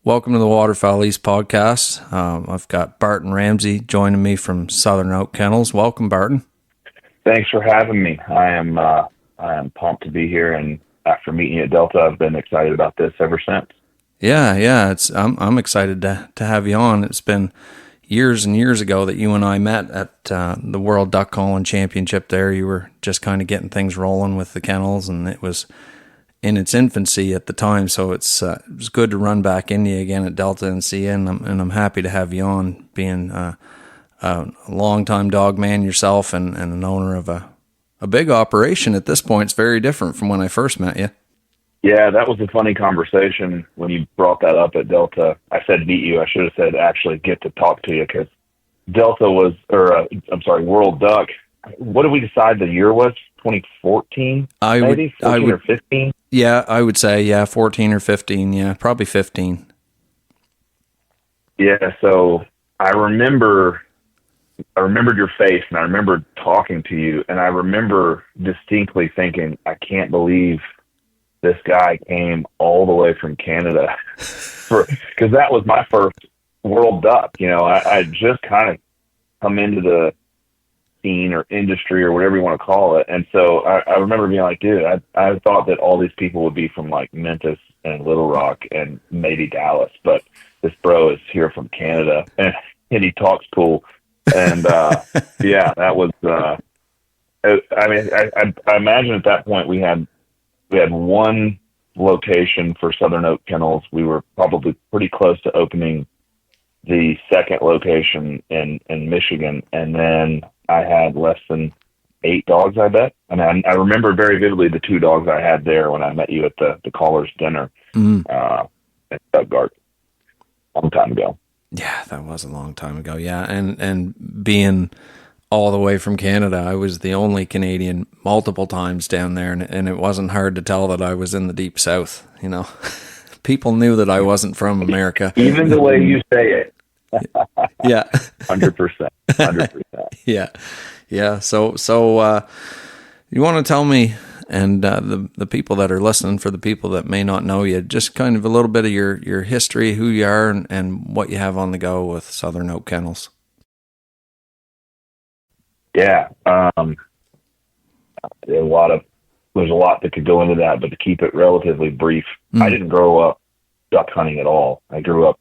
Welcome to the Waterfowl East podcast. I've got Barton Ramsey joining me from Southern Oak Kennels. Welcome, Barton. Thanks for having me. I am pumped to be here, and after meeting you at Delta, I've been excited about this ever since. Yeah. I'm excited to have you on. It's been years and years ago that you and I met at the World Duck Calling Championship. There, you were just kind of getting things rolling with the kennels, and it was in its infancy at the time. So it was good to run back into you again at Delta and see you. And I'm happy to have you on, being a longtime dog man yourself and an owner of a big operation at this point. It's very different from when I first met you. Yeah, that was a funny conversation when you brought that up at Delta. I said meet you. I should have said actually get to talk to you, because Delta was, World Duck. What did we decide the year was? 2014, maybe 14 or 15. Yeah, I would say 14 or 15. Yeah, probably 15. Yeah, so I remembered your face, and I remembered talking to you, and I remember distinctly thinking, I can't believe this guy came all the way from Canada, because that was my first World Duck. You know, I just kind of come into the scene or industry or whatever you want to call it, and so I remember being like, dude, I thought that all these people would be from like Memphis and Little Rock and maybe Dallas, but this bro is here from Canada, and he talks cool. And yeah, that was. I imagine at that point we had one location for Southern Oak Kennels. We were probably pretty close to opening the second location in Michigan, and then I had less than 8 dogs, I bet. And I remember very vividly the 2 dogs I had there when I met you at the caller's dinner at Doug Garden a long time ago. Yeah, that was a long time ago. Yeah, and being all the way from Canada, I was the only Canadian multiple times down there, and it wasn't hard to tell that I was in the deep south. You know, people knew that I wasn't from America. Even the way you say it. Yeah. 100%. 100%. Yeah. So you want to tell me, and the people that are listening, for the people that may not know you, just kind of a little bit of your history, who you are, and what you have on the go with Southern Oak Kennels. Yeah. There's a lot that could go into that, but to keep it relatively brief, I didn't grow up duck hunting at all. I grew up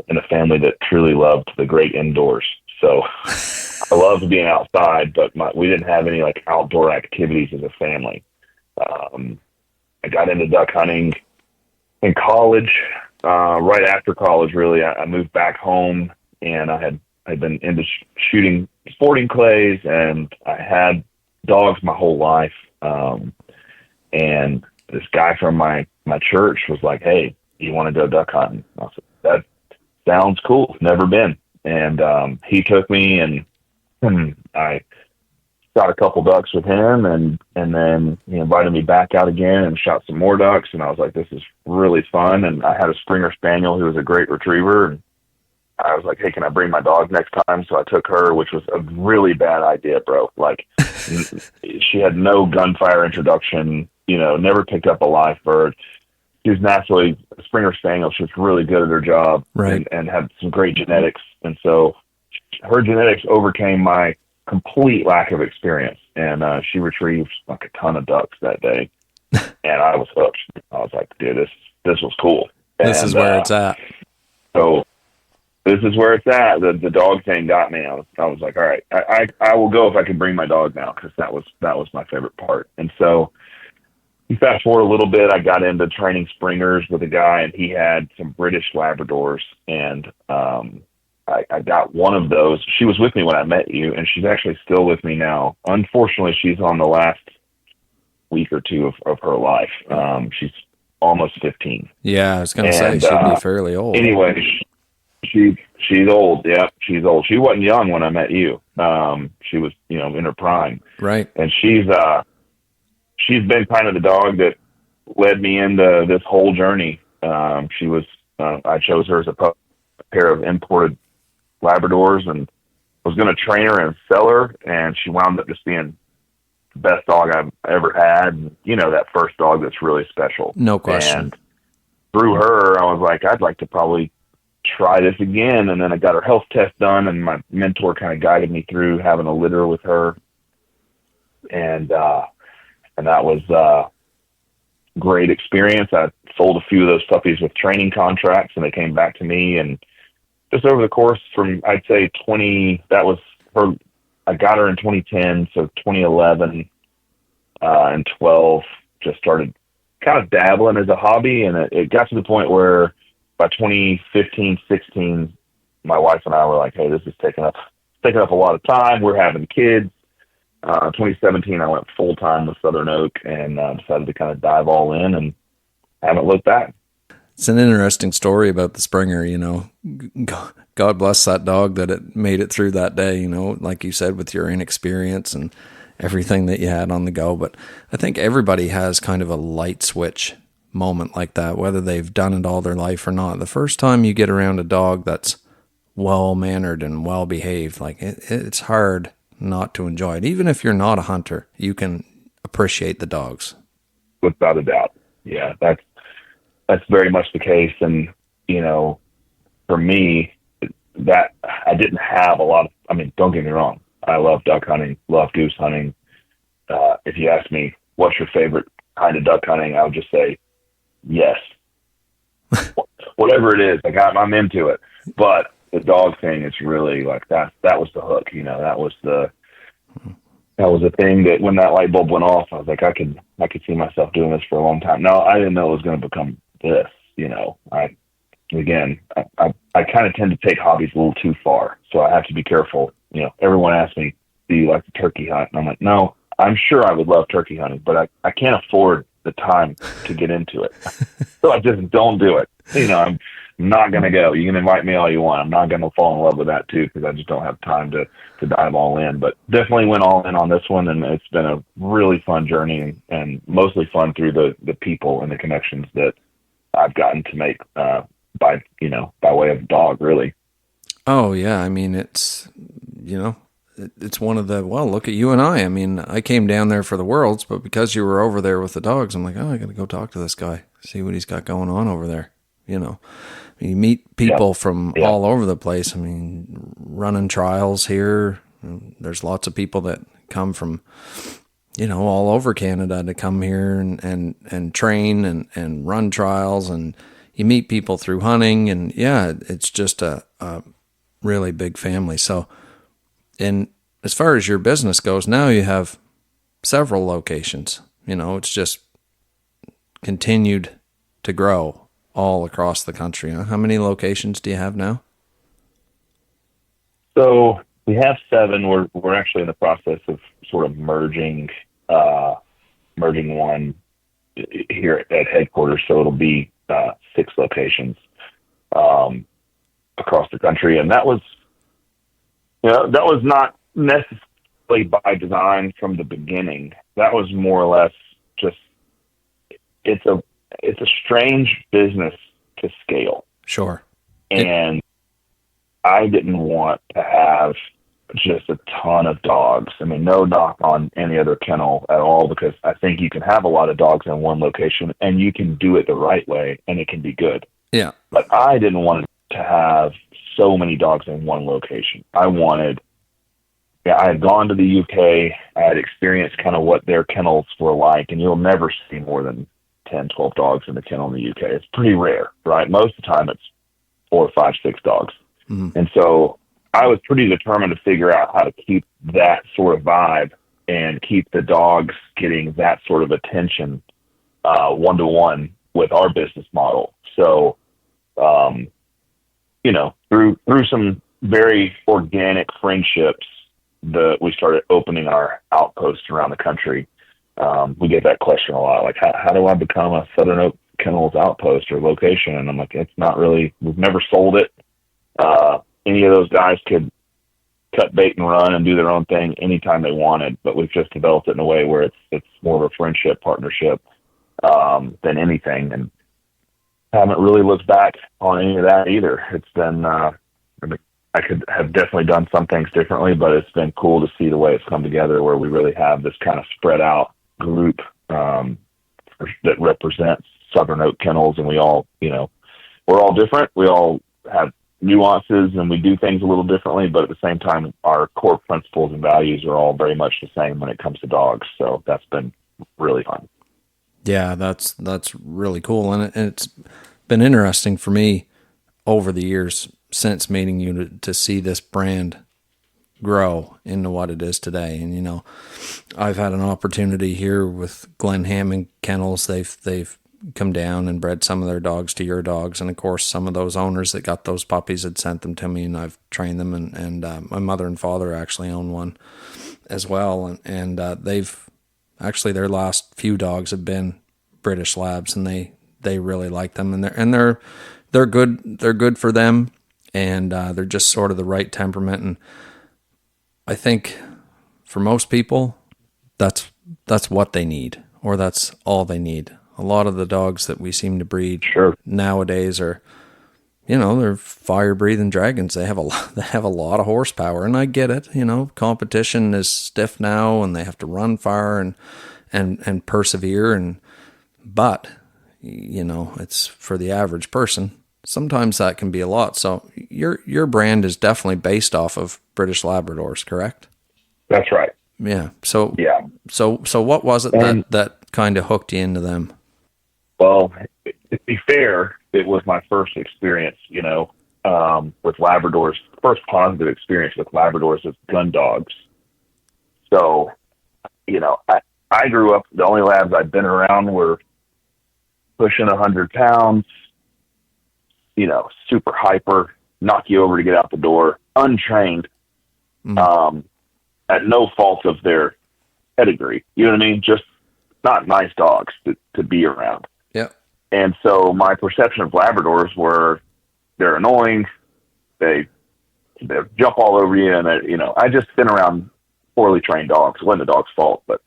in a family that truly loved the great indoors. So I loved being outside, but we didn't have any like outdoor activities as a family. I got into duck hunting in college. Right after college, really, I moved back home, and I'd been into shooting sporting clays, and I had dogs my whole life. And this guy from my church was like, "Hey, you want to go duck hunting?" I said, "That sounds cool. Never been." And he took me, and I shot a couple ducks with him, and then he invited me back out again and shot some more ducks. And I was like, this is really fun. And I had a Springer Spaniel who was a great retriever, and I was like, hey, can I bring my dog next time? So I took her, which was a really bad idea, bro. Like, she had no gunfire introduction, never picked up a live bird. She was naturally a Springer Spaniel. She was really good at her job, right, and had some great genetics. And so her genetics overcame my complete lack of experience. And she retrieved like a ton of ducks that day. And I was hooked. I was like, dude, this was cool. This is where it's at. So this is where it's at. The dog thing got me. I was like, all right, I will go if I can bring my dog now, because that was my favorite part. And so you fast forward a little bit, I got into training springers with a guy, and he had some British Labradors, and I got one of those. She was with me when I met you, and she's actually still with me now. Unfortunately, she's on the last week or two of her life. She's almost 15. Yeah, I was going to say, she'd be fairly old. Anyway, she's old. Yeah, she's old. She wasn't young when I met you. She was, in her prime. Right. And she's been kind of the dog that led me into this whole journey. I chose her as a pair of imported Labradors, and was going to train her and sell her, and she wound up just being the best dog I've ever had. That first dog that's really special. No question. And through her, I was like, I'd like to probably try this again. And then I got her health test done, and my mentor kind of guided me through having a litter with her. And that was great experience. I sold a few of those puppies with training contracts, and they came back to me. And just over the course from, I'd say that was her, I got her in 2010. So 2011 and 12 just started kind of dabbling as a hobby. And it got to the point where by 2015, 16, my wife and I were like, hey, this is taking up a lot of time. We're having kids. 2017, I went full time with Southern Oak and decided to kind of dive all in, and haven't looked back. It's an interesting story about the Springer, you know. God bless that dog that it made it through that day, you know, like you said, with your inexperience and everything that you had on the go. But I think everybody has kind of a light switch moment like that, whether they've done it all their life or not. The first time you get around a dog that's well-mannered and well-behaved, like it's hard not to enjoy it. Even if you're not a hunter, you can appreciate the dogs. Without a doubt. Yeah, that's very much the case. And, you know, for me, that I didn't have a lot of, I mean, don't get me wrong, I love duck hunting, love goose hunting. If you ask me, what's your favorite kind of duck hunting, I would just say, yes. Whatever it is, like I'm into it. But the dog thing, it's really like that was the hook, you know. That was the thing that when that light bulb went off, I was like, I could see myself doing this for a long time. No, I didn't know it was going to become this, you know. I kind of tend to take hobbies a little too far, so I have to be careful. You know, everyone asks me, do you like to turkey hunt? And I'm like, no, I'm sure I would love turkey hunting, but I can't afford the time to get into it. So I just don't do it. You know, I'm not going to go. You can invite me all you want. I'm not going to fall in love with that too, because I just don't have time to dive all in. But definitely went all in on this one, and it's been a really fun journey, and mostly fun through the people and the connections that I've gotten to make by way of dog, really. Oh yeah, I mean, it's, you know, it's one of the, well, look at you and I mean, I came down there for the Worlds, but because you were over there with the dogs, I'm like, oh, I got to go talk to this guy, see what he's got going on over there. You know, you meet people from all over the place. I mean, running trials here. There's lots of people that come from, you know, all over Canada to come here and train and run trials. And you meet people through hunting. And yeah, it's just a really big family. So, and as far as your business goes, now you have several locations. You know, it's just continued to grow all across the country. How many locations do you have now? So we have 7. We're actually in the process of sort of merging one here at headquarters. So it'll be 6 locations across the country, and that was not necessarily by design from the beginning. That was more or less just it's a strange business to scale. Sure. And I didn't want to have just a ton of dogs. I mean, no knock on any other kennel at all, because I think you can have a lot of dogs in one location and you can do it the right way and it can be good. Yeah. But I didn't want to have so many dogs in one location. I had gone to the UK. I had experienced kind of what their kennels were like, and you'll never see more than 10, 12 dogs in the kennel in the UK. It's pretty rare, right? Most of the time it's 4, 5, 6 dogs. Mm-hmm. And so I was pretty determined to figure out how to keep that sort of vibe and keep the dogs getting that sort of attention one-to-one with our business model. So, through some very organic friendships, we started opening our outposts around the country. We get that question a lot, like, how do I become a Southern Oak Kennels outpost or location? And I'm like, it's not really, we've never sold it. Any of those guys could cut bait and run and do their own thing anytime they wanted, but we've just developed it in a way where it's more of a friendship partnership than anything. And haven't really looked back on any of that either. It's been, I could have definitely done some things differently, but it's been cool to see the way it's come together, where we really have this kind of spread out group that represents Southern Oak Kennels, and we all, we're all different. We all have nuances, and we do things a little differently, but at the same time, our core principles and values are all very much the same when it comes to dogs. So that's been really fun. Yeah, that's really cool, and it's been interesting for me over the years since meeting you to see this brand grow into what it is today. And I've had an opportunity here with Glenn Hammond Kennels. They've come down and bred some of their dogs to your dogs, and of course some of those owners that got those puppies had sent them to me, and I've trained them. And my mother and father actually own one as well, and they've actually, their last few dogs have been British Labs, and they really like them, and they're good. They're good for them, and they're just sort of the right temperament. And I think for most people, that's what they need, or that's all they need. A lot of the dogs that we seem to breed nowadays are, they're fire-breathing dragons. They have a lot of horsepower, and I get it. Competition is stiff now, and they have to run far and persevere. But it's for the average person. Sometimes that can be a lot. So your brand is definitely based off of British Labradors, correct? That's right. Yeah. So what was it that kind of hooked you into them? Well, to be fair, it was my first experience, with Labradors. First positive experience with Labradors as gun dogs. So, I grew up, the only labs I'd been around were pushing 100 pounds, super hyper, knock you over to get out the door, untrained, at no fault of their pedigree. You know what I mean? Just not nice dogs to be around. Yeah. And so my perception of Labradors were they're annoying. They jump all over you. And, I just been around poorly trained dogs. It wasn't the dog's fault, but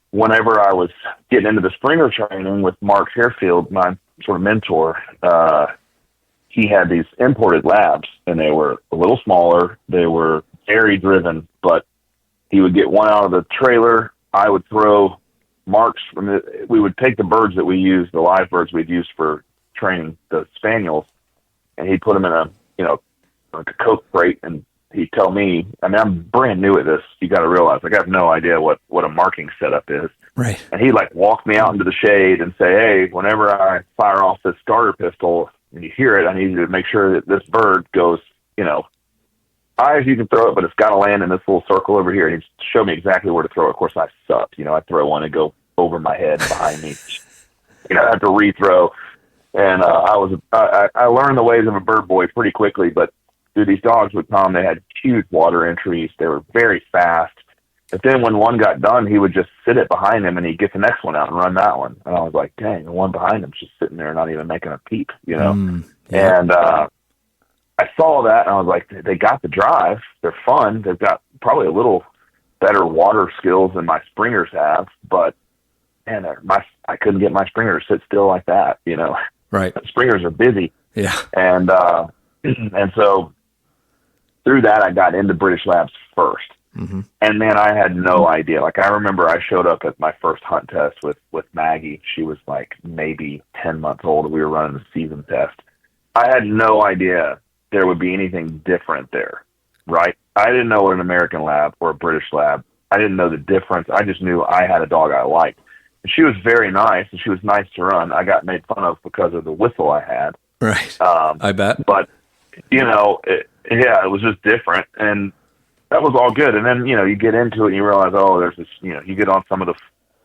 whenever I was getting into the Springer training with Mark Harefield, my sort of mentor, he had these imported labs, and they were a little smaller. They were very driven, but he would get one out of the trailer. I would throw marks we would take the birds that we used, the live birds we'd used for training the spaniels, and he'd put them in like a Coke crate, and he'd tell me, I'm brand new at this. You got to realize, I have no idea what a marking setup is. Right. And he'd walk me out into the shade and say, hey, whenever I fire off this starter pistol and you hear it, I need you to make sure that this bird goes, high as you can throw it, but it's got to land in this little circle over here. And he'd show me exactly where to throw it. Of course, I sucked. I'd throw one and go over my head behind me. I have to rethrow. And I learned the ways of a bird boy pretty quickly, but dude, these dogs would come. They had huge water entries. They were very fast. But then when one got done, he would just sit it behind him, and he'd get the next one out and run that one. And I was like, dang, the one behind him's just sitting there not even making a peep, Yeah. And I saw that, and I was like, they got the drive. They're fun. They've got probably a little better water skills than my Springers have, but man, I couldn't get my Springer to sit still like that, Right. Springers are busy. Yeah. And so through that, I got into British Labs first. Mm-hmm. And man, I had no idea. I remember I showed up at my first hunt test with Maggie. She was maybe 10 months old. We were running the season test. I had no idea there would be anything different there, right? I didn't know what an American Lab or a British Lab. I didn't know the difference. I just knew I had a dog I liked. And she was very nice, and she was nice to run. I got made fun of because of the whistle I had. Right. I bet. But, it was just different. And that was all good. And then, you get into it and you realize, there's this, you get on some of the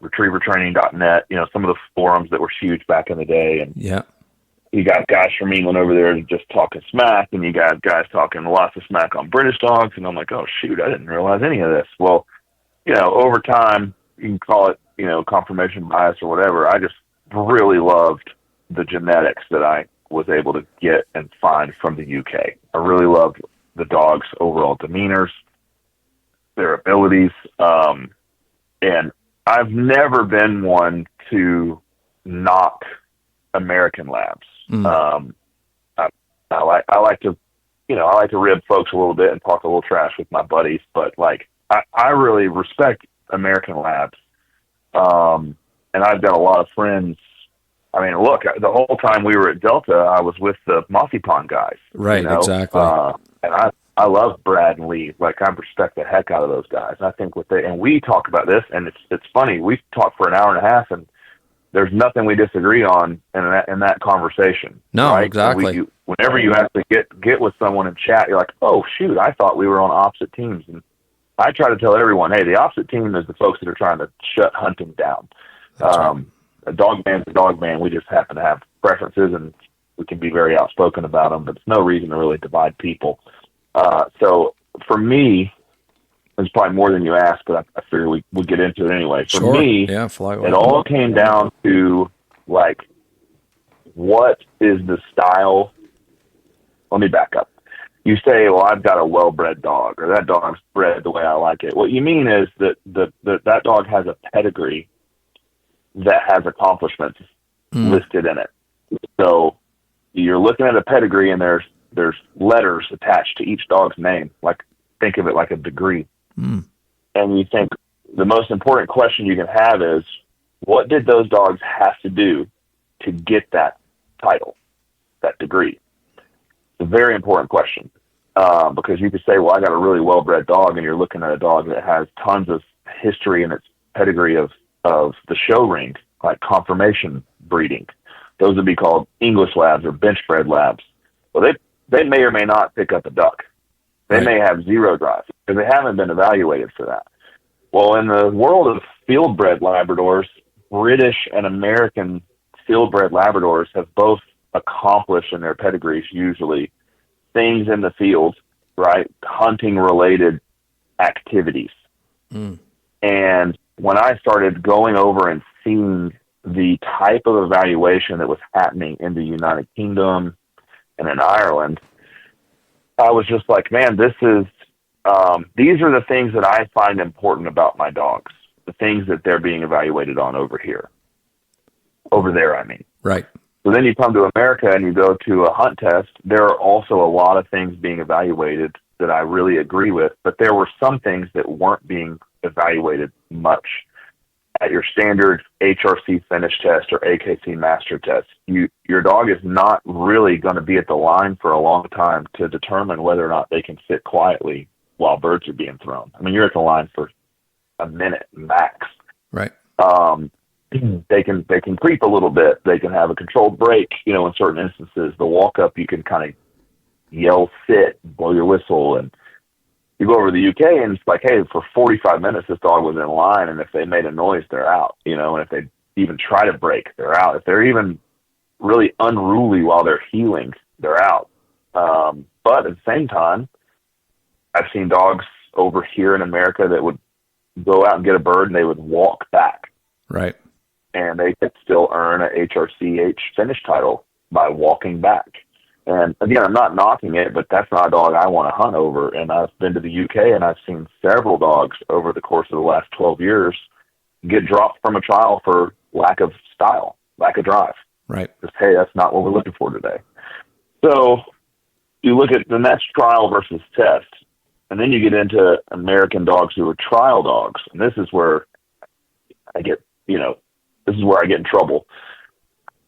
retrievertraining.net, some of the forums that were huge back in the day. And yeah, you got guys from England over there just talking smack, and you got guys talking lots of smack on British dogs. And I'm like, oh, shoot, I didn't realize any of this. Well, over time, you can call it, confirmation bias or whatever. I just really loved the genetics that I was able to get and find from the UK. I really loved the dogs' overall demeanors, their abilities. And I've never been one to knock American Labs. I like to, I like to rib folks a little bit and talk a little trash with my buddies, but I really respect American Labs. And I've got a lot of friends I mean, look, the whole time we were at Delta, I was with the Mossy Pond guys. Right, exactly. And I love Brad and Lee. Like, I respect the heck out of those guys. I think and we talk about this, and it's funny. We've talked for an hour and a half, and there's nothing we disagree on in that conversation. No, right? exactly. Whenever you actually get with someone and chat, you're like, oh, shoot, I thought we were on opposite teams. And I try to tell everyone, hey, the opposite team is the folks that are trying to shut hunting down. Right. A dog man's a dog man. We just happen to have preferences, and we can be very outspoken about them, but there's no reason to really divide people. So for me, it's probably more than you asked, but I figure we would get into it anyway. For me, fly away. It all came down to, like, what is the style? Let me back up. You say, well, I've got a well-bred dog, or that dog's bred the way I like it. What you mean is that dog has a pedigree that has accomplishments listed in it. So you're looking at a pedigree, and there's letters attached to each dog's name. Like, think of it like a degree. And you think the most important question you can have is, what did those dogs have to do to get that title, that degree? It's a very important question, because you could say, well, I got a really well-bred dog, and you're looking at a dog that has tons of history in its pedigree of the show ring, like conformation breeding. Those would be called English labs or bench-bred labs. Well, they may or may not pick up a duck. They may have zero drive because they haven't been evaluated for that. Well, in the world of field-bred Labradors, British and American field-bred Labradors have both accomplished in their pedigrees usually things in the field, right? Hunting-related activities. And when I started going over and seeing the type of evaluation that was happening in the United Kingdom and in Ireland, I was just like, man, these are the things that I find important about my dogs, the things that they're being evaluated on over there, I mean. Right. So then you come to America and you go to a hunt test. There are also a lot of things being evaluated that I really agree with, but there were some things that weren't being evaluated much. At your standard HRC finish test or AKC master test, your dog is not really going to be at the line for a long time to determine whether or not they can sit quietly while birds are being thrown. I mean, you're at the line for a minute max. Right. They can creep a little bit. They can have a controlled break. You know, in certain instances, the walk up, you can kind of yell, sit, blow your whistle, and you go over to the UK and it's like, hey, for 45 minutes, this dog was in line, and if they made a noise, they're out, you know, and if they even try to break, they're out. If they're even really unruly while they're healing, they're out. But at the same time, I've seen dogs over here in America that would go out and get a bird and they would walk back. Right. And they could still earn a HRCH finish title by walking back. And again, I'm not knocking it, but that's not a dog I want to hunt over. And I've been to the UK and I've seen several dogs over the course of the last 12 years get dropped from a trial for lack of style, lack of drive. Right. Just, hey, that's not what we're looking for today. So you look at, then that's trial versus test. And then you get into American dogs who are trial dogs. And this is where I get, this is where I get in trouble.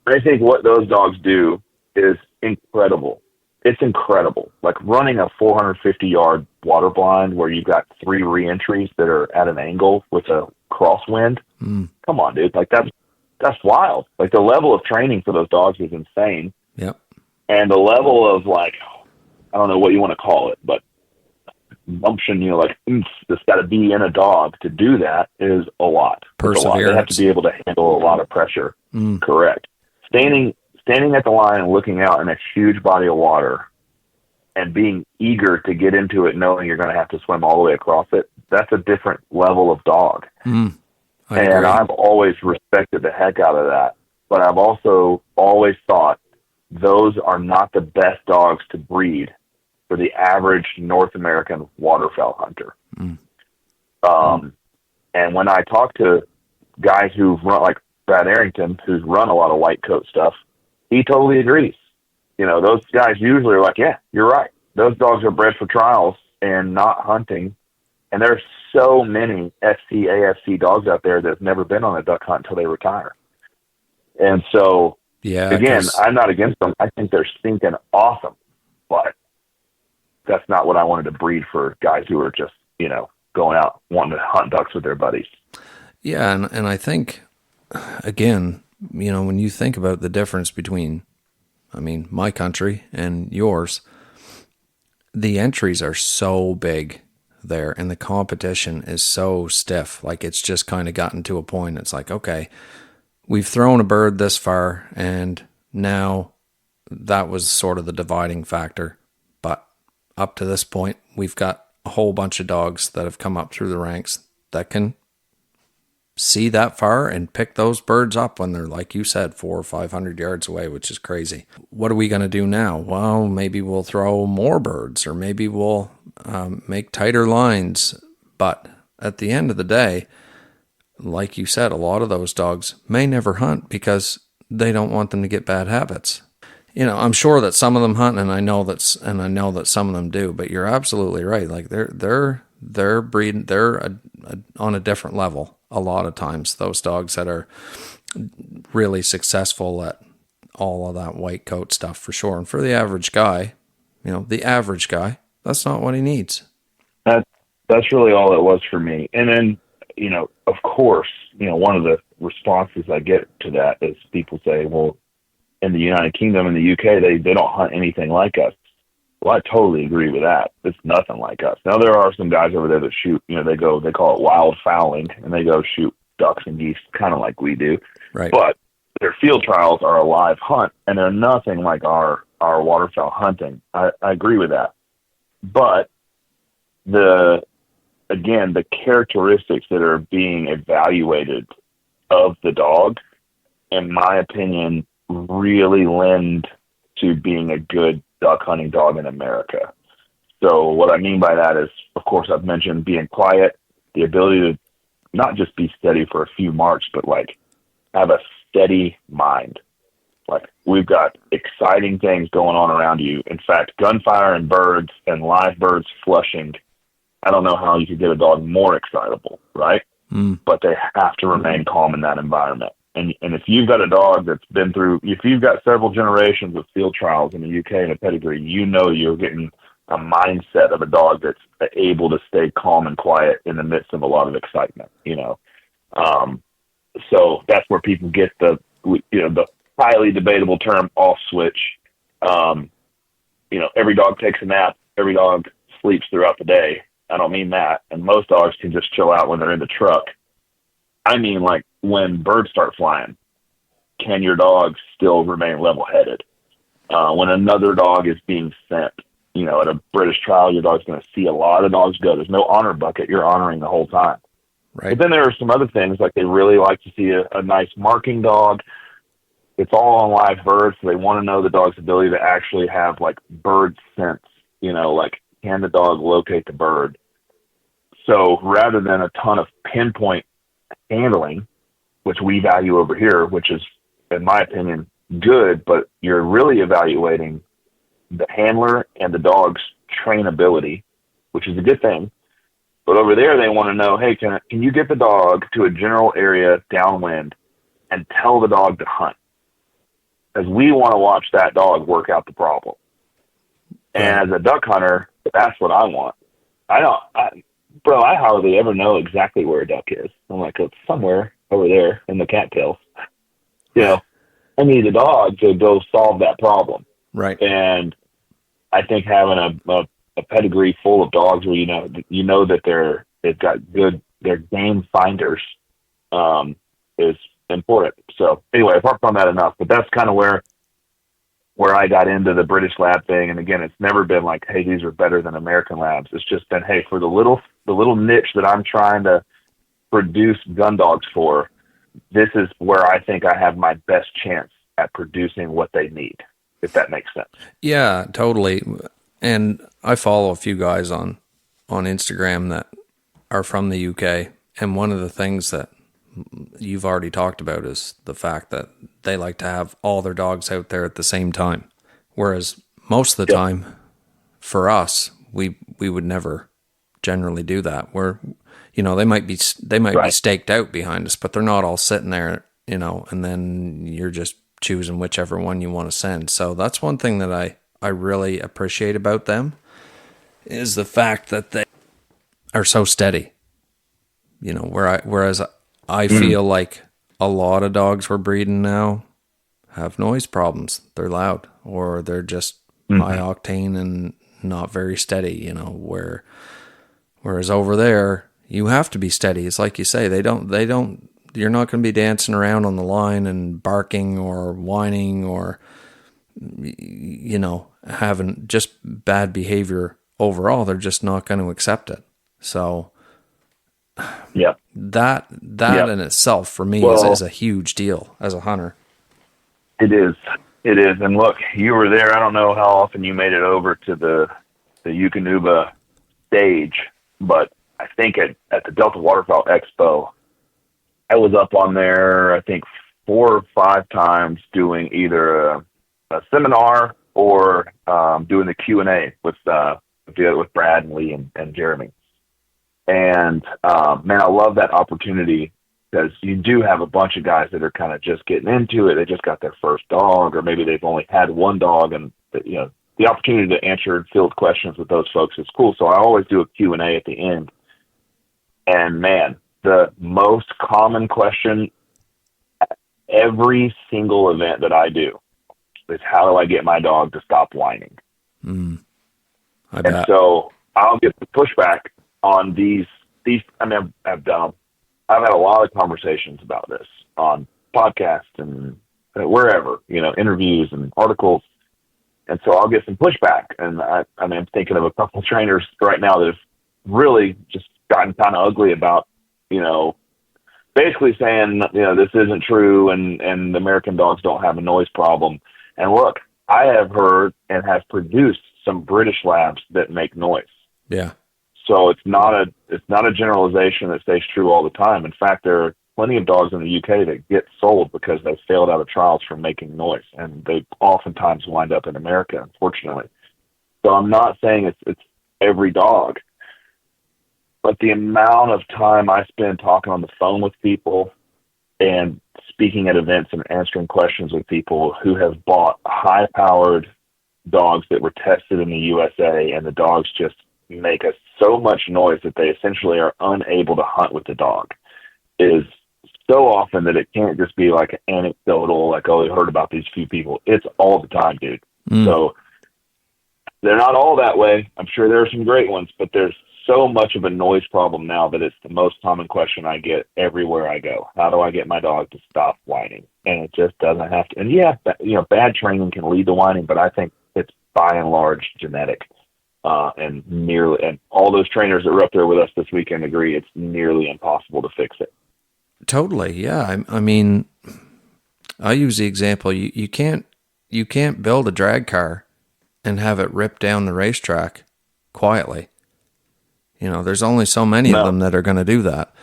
I think what those dogs do is incredible. It's incredible. Like running a 450-yard water blind where you've got 3 re-entries that are at an angle with a crosswind. Come on, dude. Like that's wild. Like the level of training for those dogs is insane. Yep. And the level of, like, I don't know what you want to call it, but gumption, like that's got to be in a dog to do that is a lot. Perseverance. They have to be able to handle a lot of pressure. Correct. Standing at the line and looking out in a huge body of water and being eager to get into it, knowing you're going to have to swim all the way across it, that's a different level of dog. And I've always respected the heck out of that. But I've also always thought those are not the best dogs to breed for the average North American waterfowl hunter. And when I talk to guys who've run, like Brad Arrington, who's run a lot of white coat stuff, he totally agrees. Those guys usually are like, yeah, you're right. Those dogs are bred for trials and not hunting. And there's so many FC, AFC dogs out there that have never been on a duck hunt until they retire. And so, Yeah, again, 'cause I'm not against them. I think they're stinking awesome, but that's not what I wanted to breed for guys who are just, going out wanting to hunt ducks with their buddies. yeah, and I think again, when you think about the difference between, I mean, my country and yours, the entries are so big there and the competition is so stiff. Like it's just kind of gotten to a point. It's like, okay, we've thrown a bird this far and now that was sort of the dividing factor. But up to this point, we've got a whole bunch of dogs that have come up through the ranks that can see that far and pick those birds up when they're, like you said, 400 or 500 yards away, which is crazy. What are we going to do now? Well, maybe we'll throw more birds, or maybe we'll make tighter lines. But at the end of the day, like you said, a lot of those dogs may never hunt because they don't want them to get bad habits. I'm sure that some of them hunt, and I know that some of them do. But you're absolutely right. Like they're breeding, on a different level. A lot of times, those dogs that are really successful at all of that white coat stuff, for sure. And for the average guy, that's not what he needs. That's really all it was for me. And then, of course, one of the responses I get to that is people say, well, in the United Kingdom and the UK, they don't hunt anything like us. Well, I totally agree with that. It's nothing like us. Now, there are some guys over there that shoot, they call it wild fowling, and they go shoot ducks and geese kind of like we do. Right. But their field trials are a live hunt, and they're nothing like our waterfowl hunting. I agree with that. But the characteristics that are being evaluated of the dog, in my opinion, really lend to being a good duck hunting dog in America. So what I mean by that is, of course, I've mentioned being quiet, the ability to not just be steady for a few marks, but like have a steady mind. Like we've got exciting things going on around you. In fact, gunfire and birds and live birds flushing, I don't know how you could get a dog more excitable, right? But they have to remain calm in that environment. And if you've got a dog that's been through, if you've got several generations of field trials in the UK and a pedigree, you're getting a mindset of a dog that's able to stay calm and quiet in the midst of a lot of excitement, So that's where people get the highly debatable term off switch. Every dog takes a nap, every dog sleeps throughout the day. I don't mean that. And most dogs can just chill out when they're in the truck. I mean, like when birds start flying, can your dog still remain level-headed? When another dog is being sent, at a British trial, your dog's going to see a lot of dogs go. There's no honor bucket. You're honoring the whole time. Right. But then there are some other things, like they really like to see a nice marking dog. It's all on live birds, so they want to know the dog's ability to actually have, like, bird sense, like can the dog locate the bird? So rather than a ton of pinpoint handling, which we value over here, which is, in my opinion, good, but you're really evaluating the handler and the dog's trainability, which is a good thing. But over there, they want to know, hey, can you get the dog to a general area downwind and tell the dog to hunt? Because we want to watch that dog work out the problem. And as a duck hunter, that's what I want. I hardly ever know exactly where a duck is. I'm like, it's somewhere over there in the cattails. I need a dog to go solve that problem. Right. And I think having a pedigree full of dogs where that they're game finders is important. So anyway, apart from that, enough. But that's kind of where I got into the British lab thing. And again, it's never been like, hey, these are better than American labs. It's just been, hey, for the little niche that I'm trying to produce gun dogs for, this is where I think I have my best chance at producing what they need, if that makes sense. Yeah, totally. And I follow a few guys on Instagram that are from the UK. And one of the things that you've already talked about is the fact that they like to have all their dogs out there at the same time. Whereas most of the time for us, we would never generally do that. Where, they might be staked out behind us, but they're not all sitting there and then you're just choosing whichever one you want to send. So that's one thing that I really appreciate about them is the fact that they are so steady. Whereas I feel like a lot of dogs we're breeding now have noise problems. They're loud or they're just high octane and not very steady, whereas over there you have to be steady. It's like you say, you're not going to be dancing around on the line and barking or whining or, having just bad behavior overall. They're just not going to accept it. So yeah, that in itself for me is a huge deal as a hunter. It is. And look, you were there. I don't know how often you made it over to the Eukanuba stage, but I think at the Delta Waterfowl Expo, I was up on there, I think 4 or 5 times doing either a seminar or doing the Q&A with Brad and Lee and Jeremy. And man, I love that opportunity because you do have a bunch of guys that are kind of just getting into it. They just got their first dog, or maybe they've only had one dog, and the opportunity to answer and field questions with those folks is cool. So I always do a Q&A at the end. And man, the most common question at every single event that I do is, how do I get my dog to stop whining? And so I'll get the pushback on these. I mean, I've had a lot of conversations about this on podcasts and wherever, interviews and articles. And so I'll get some pushback. And I'm thinking of a couple of trainers right now that have really just gotten kind of ugly about, basically saying, this isn't true and the American dogs don't have a noise problem. And look, I have heard and have produced some British labs that make noise. Yeah. So it's not a generalization that stays true all the time. In fact, there are plenty of dogs in the UK that get sold because they failed out of trials from making noise, and they oftentimes wind up in America, unfortunately. So I'm not saying it's every dog, but the amount of time I spend talking on the phone with people and speaking at events and answering questions with people who have bought high-powered dogs that were tested in the USA, and the dogs just make so much noise that they essentially are unable to hunt with the dog, is so often that it can't just be like anecdotal, like, oh, I heard about these few people. It's all the time, dude. So they're not all that way. I'm sure there are some great ones, but there's so much of a noise problem now that it's the most common question I get everywhere I go. How do I get my dog to stop whining? And it just doesn't have to. And yeah, bad training can lead to whining, but I think it's by and large genetic. And all those trainers that were up there with us this weekend agree it's nearly impossible to fix it. Totally. Yeah. I mean, I use the example, you can't build a drag car and have it rip down the racetrack quietly. There's only so many of them that are going to do that.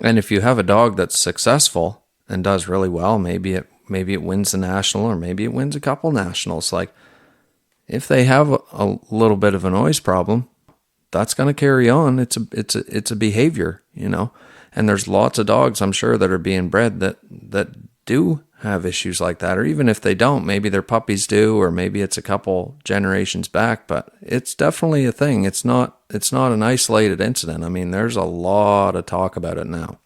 And if you have a dog that's successful and does really well, maybe it wins the national, or maybe it wins a couple nationals. Like, if they have a little bit of a noise problem, that's going to carry on. It's a behavior, and there's lots of dogs, I'm sure, that are being bred that do have issues like that. Or even if they don't, maybe their puppies do, or maybe it's a couple generations back, but it's definitely a thing. It's not an isolated incident. I mean, there's a lot of talk about it now.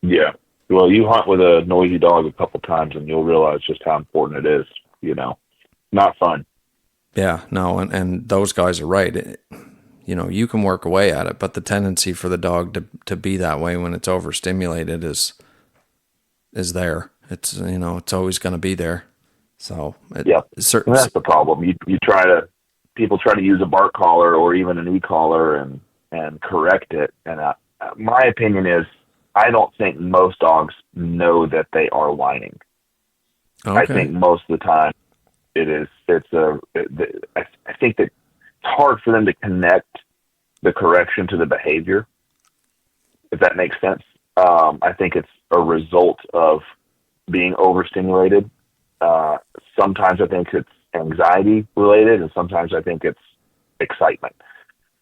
Yeah. Well, you hunt with a noisy dog a couple times and you'll realize just how important it is, not fun. Yeah, no, and those guys are right. You can work away at it, but the tendency for the dog to be that way when it's overstimulated is there. It's it's always going to be there. So that's the problem. People try to use a bark collar or even an e-collar and correct it. And my opinion is, I don't think most dogs know that they are whining. Okay. I think most of the time I think that it's hard for them to connect the correction to the behavior, if that makes sense. I think it's a result of being overstimulated. Sometimes I think it's anxiety related, and sometimes I think it's excitement,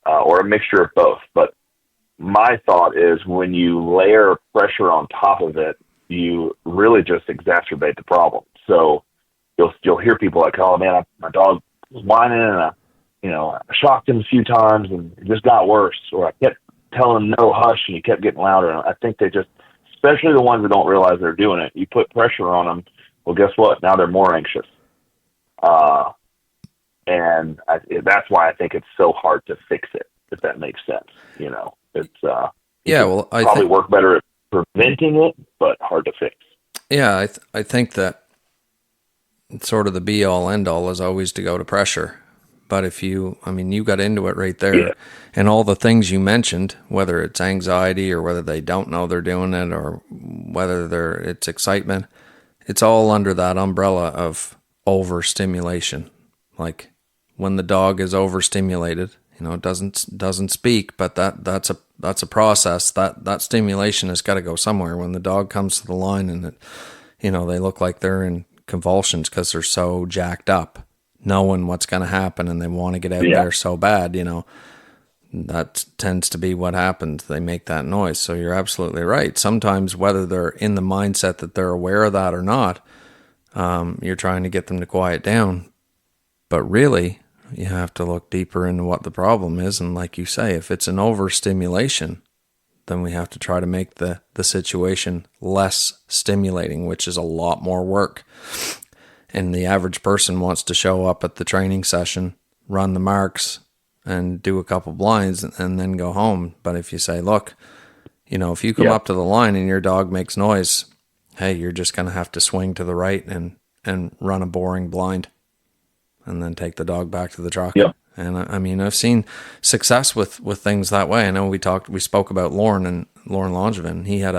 or a mixture of both. But my thought is, when you layer pressure on top of it, you really just exacerbate the problem. So you'll hear people like, oh man, my dog was whining and I shocked him a few times and it just got worse. Or I kept telling him no, hush, and he kept getting louder. And I think they just, especially the ones that don't realize they're doing it, you put pressure on them. Well, guess what? Now they're more anxious. And that's why I think it's so hard to fix it, if that makes sense. It's probably work better at preventing it, but hard to fix. Yeah, I think that sort of the be all end all is always to go to pressure. But if you got into it right there, yeah. And all the things you mentioned, whether it's anxiety or whether they don't know they're doing it or whether it's excitement, it's all under that umbrella of overstimulation. Like when the dog is overstimulated, doesn't speak, but that's a process. That stimulation has got to go somewhere. When the dog comes to the line and they look like they're in convulsions because they're so jacked up, knowing what's going to happen, and they want to get out there so bad, that tends to be what happens. They make that noise. So you're absolutely right. Sometimes whether they're in the mindset that they're aware of that or not, you're trying to get them to quiet down. But really, you have to look deeper into what the problem is. And like you say, if it's an overstimulation, then we have to try to make the situation less stimulating, which is a lot more work. And the average person wants to show up at the training session, run the marks, and do a couple blinds and then go home. But if you say, look, if you come up to the line and your dog makes noise, hey, you're just going to have to swing to the right and run a boring blind and then take the dog back to the truck. Yep. And I've seen success with things that way. I know we spoke about Lauren Langevin. He had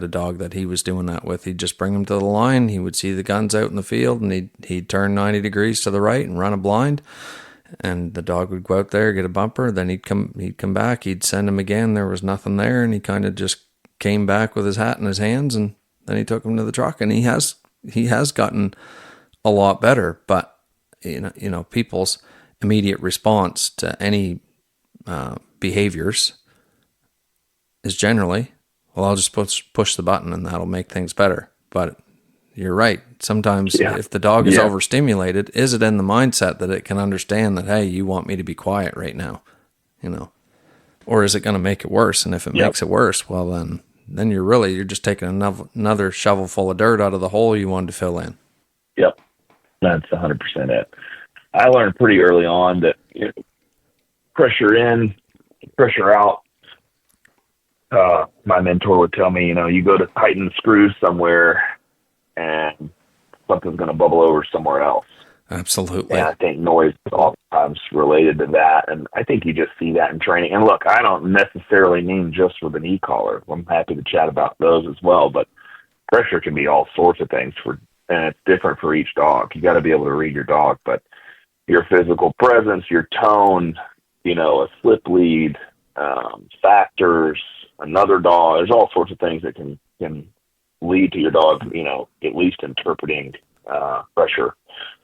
a dog that he was doing that with. He'd just bring him to the line. He would see the guns out in the field and he'd turn 90 degrees to the right and run a blind. And the dog would go out there, get a bumper. Then he'd come back. He'd send him again. There was nothing there. And he kind of just came back with his hat in his hands. And then he took him to the truck, and he has gotten a lot better. But, people's immediate response to any behaviors is generally, well, I'll just push the button and that'll make things better. But you're right. Sometimes if the dog is overstimulated, is it in the mindset that it can understand that, hey, you want me to be quiet right now, or is it going to make it worse? And if it makes it worse, well, then you're just taking another shovel full of dirt out of the hole you wanted to fill in. Yep. That's 100% it. I learned pretty early on that pressure in, pressure out. My mentor would tell me, you go to tighten the screws somewhere and something's going to bubble over somewhere else. Absolutely. And I think noise is oftentimes related to that. And I think you just see that in training. And look, I don't necessarily mean just with an e-collar. I'm happy to chat about those as well. But pressure can be all sorts of things and it's different for each dog. You got to be able to read your dog, but your physical presence, your tone, a slip lead, factors, another dog. There's all sorts of things that can lead to your dog, at least interpreting pressure,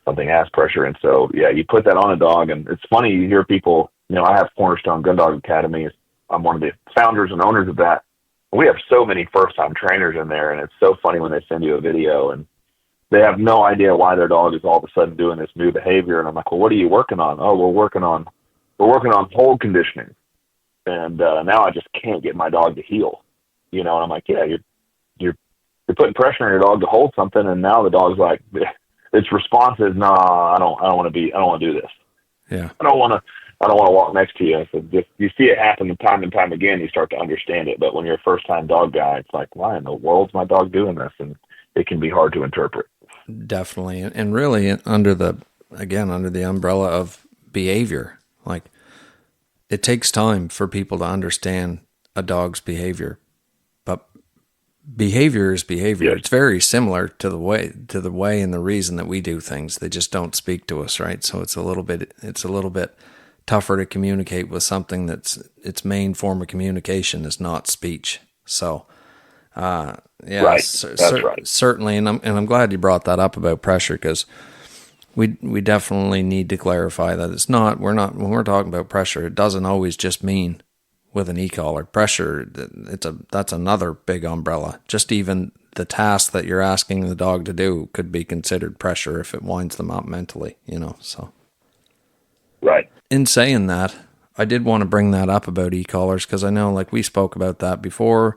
something as pressure. And so, you put that on a dog, and it's funny, you hear people, I have Cornerstone Gun Dog Academy. I'm one of the founders and owners of that. We have so many first-time trainers in there, and it's so funny when they send you a video, and they have no idea why their dog is all of a sudden doing this new behavior. And I'm like, well, what are you working on? Oh, we're working on hold conditioning. And now I just can't get my dog to heel, and I'm like, you're putting pressure on your dog to hold something. And now the dog's like, its response is, nah, I don't want to do this. Yeah. I don't want to walk next to you. So just, you see it happen time and time again, you start to understand it. But when you're a first time dog guy, it's like, why in the world's my dog doing this? And it can be hard to interpret. Definitely. And really under the umbrella of behavior, like it takes time for people to understand a dog's behavior, but behavior is behavior. Yes. It's very similar to the way and the reason that we do things. They just don't speak to us, right? So it's a little bit tougher to communicate with something that's its main form of communication is not speech. So, right. Right. Certainly, and I'm glad you brought that up about pressure, because we definitely need to clarify that when we're talking about pressure, it doesn't always just mean with an e-collar. Pressure, that's another big umbrella. Just even the task that you're asking the dog to do could be considered pressure if it winds them up mentally, so. Right. In saying that, I did want to bring that up about e-collars, because I know, like, we spoke about that before.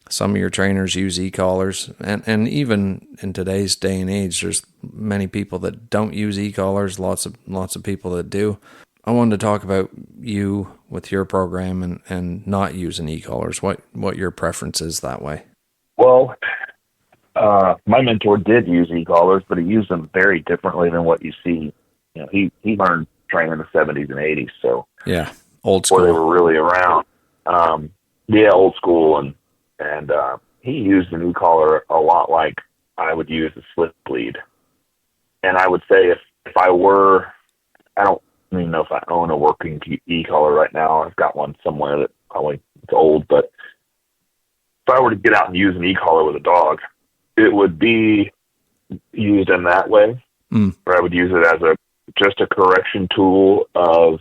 Some of your trainers use e-collars, and even in today's day and age, there's many people that don't use e-collars, lots of people that do. I wanted to talk about you with your program and not using e-collars, what your preference is that way. Well, my mentor did use e-collars, but he used them very differently than what you see. He learned training in the 70s and 80s, so yeah, old school. Before they were really around. Old school, and he used an e-collar a lot like I would use a slip lead. And I would say if I were, I don't even know if I own a working e-collar right now. I've got one somewhere that probably it's old, but if I were to get out and use an e-collar with a dog, it would be used in that way, where I would use it as just a correction tool of,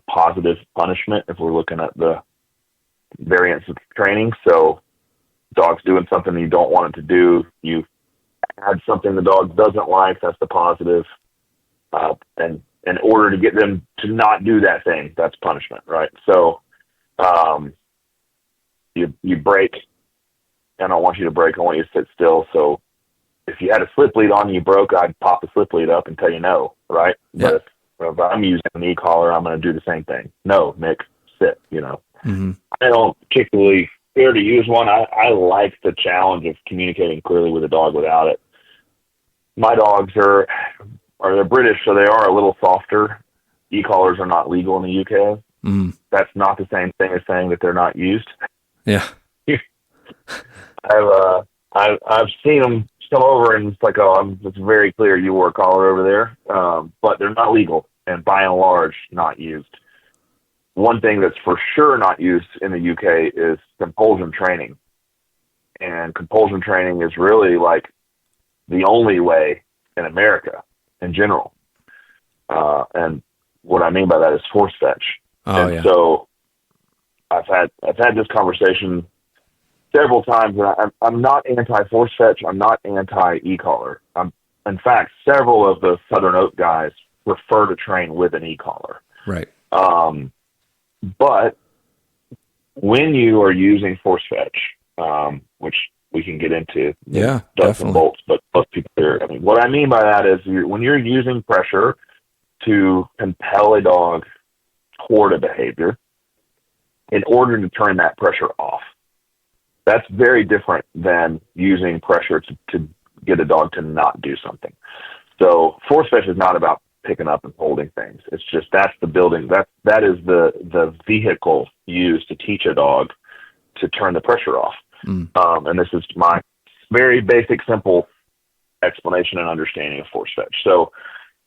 positive punishment if we're looking at the variance of training. So dog's doing something you don't want it to do. You add something the dog doesn't like, that's the positive. And in order to get them to not do that thing, that's punishment, right? So you break. I don't want you to break. I want you to sit still. So if you had a slip lead on and you broke, I'd pop the slip lead up and tell you no, right? Yeah. But if I'm using an e-collar, I'm going to do the same thing. No, Nick, sit, Mm-hmm. I don't particularly care to use one. I like the challenge of communicating clearly with a dog without it. My dogs they're British, so they are a little softer. E-collars are not legal in the UK. Mm-hmm. That's not the same thing as saying that they're not used. Yeah. I've seen them come over and it's like, it's very clear you wore a collar over there, but they're not legal and by and large not used. One thing that's for sure not used in the UK is compulsion training, and compulsion training is really like the only way in America in general. And what I mean by that is force fetch. So I've had this conversation several times, and I'm not anti-force fetch. I'm not anti-e-collar. In fact, several of the Southern Oak guys prefer to train with an e-collar. Right. But when you are using force fetch, which we can get into, nuts and bolts, but most people here. What I mean by that is when you're using pressure to compel a dog toward a behavior in order to turn that pressure off. That's very different than using pressure to get a dog to not do something. So force fetch is not about picking up and holding things. It's just that's the building. That is the vehicle used to teach a dog to turn the pressure off. And this is my very basic, simple explanation and understanding of force fetch. So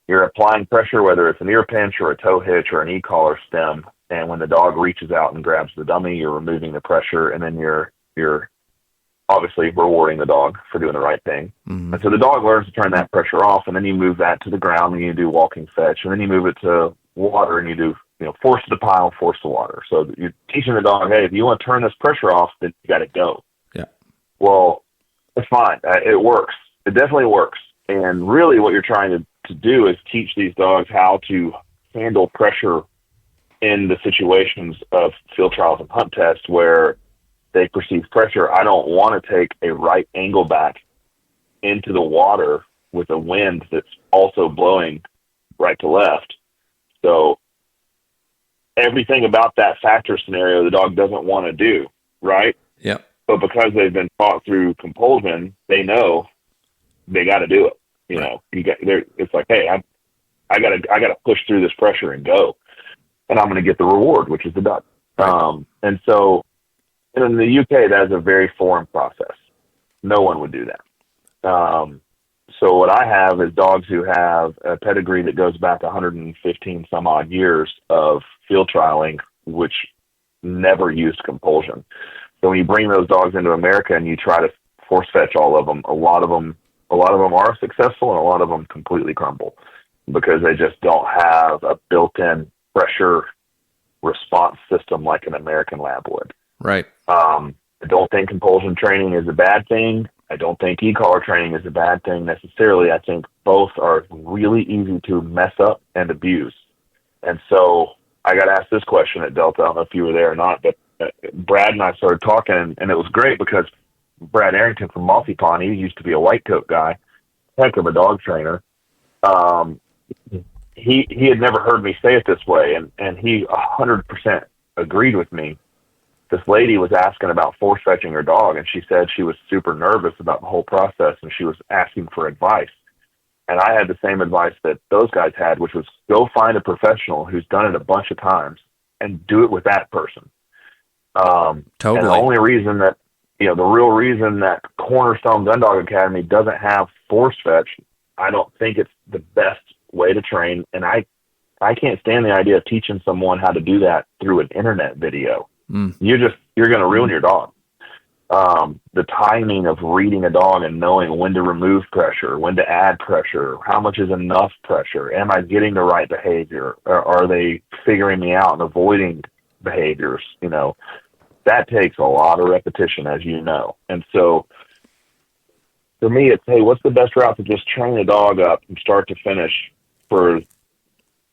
you're applying pressure, whether it's an ear pinch or a toe hitch or an e-collar stem, and when the dog reaches out and grabs the dummy, you're removing the pressure, and then you're obviously rewarding the dog for doing the right thing. And so the dog learns to turn that pressure off, and then you move that to the ground and you do walking fetch, and then you move it to water and you do, force the pile, force the water. So you're teaching the dog, hey, if you want to turn this pressure off, then you got to go. Yeah. Well, it's fine. It works. It definitely works. And really what you're trying to do is teach these dogs how to handle pressure in the situations of field trials and hunt tests where they perceive pressure. I don't want to take a right angle back into the water with a wind that's also blowing right to left. So everything about that factor scenario the dog doesn't want to do, right? Yep. But because they've been taught through compulsion, they know they got to do it. It's like, hey, I gotta push through this pressure and go, and I'm going to get the reward, which is the duck. And so in the UK, that is a very foreign process. No one would do that. So what I have is dogs who have a pedigree that goes back 115 some odd years of field trialing, which never used compulsion. So when you bring those dogs into America and you try to force fetch all of them, a lot of them are successful and a lot of them completely crumble because they just don't have a built-in pressure response system like an American lab would. Right. I don't think compulsion training is a bad thing. I don't think e-collar training is a bad thing necessarily. I think both are really easy to mess up and abuse. And so I got asked this question at Delta. I don't know if you were there or not, but Brad and I started talking, and it was great because Brad Arrington from Mossy Pond, he used to be a white coat guy, heck of a dog trainer. He had never heard me say it this way, and he 100% agreed with me. This lady was asking about force fetching her dog, and she said she was super nervous about the whole process, and she was asking for advice. And I had the same advice that those guys had, which was go find a professional who's done it a bunch of times and do it with that person. Totally. And the only reason that, the real reason that Cornerstone Gun Dog Academy doesn't have force fetch, I don't think it's the best way to train. And I can't stand the idea of teaching someone how to do that through an internet video. You're going to ruin your dog. The timing of reading a dog and knowing when to remove pressure, when to add pressure, how much is enough pressure, am I getting the right behavior, or are they figuring me out and avoiding behaviors? That takes a lot of repetition, as you know. And so for me, it's, hey, what's the best route to just train a dog up from start to finish for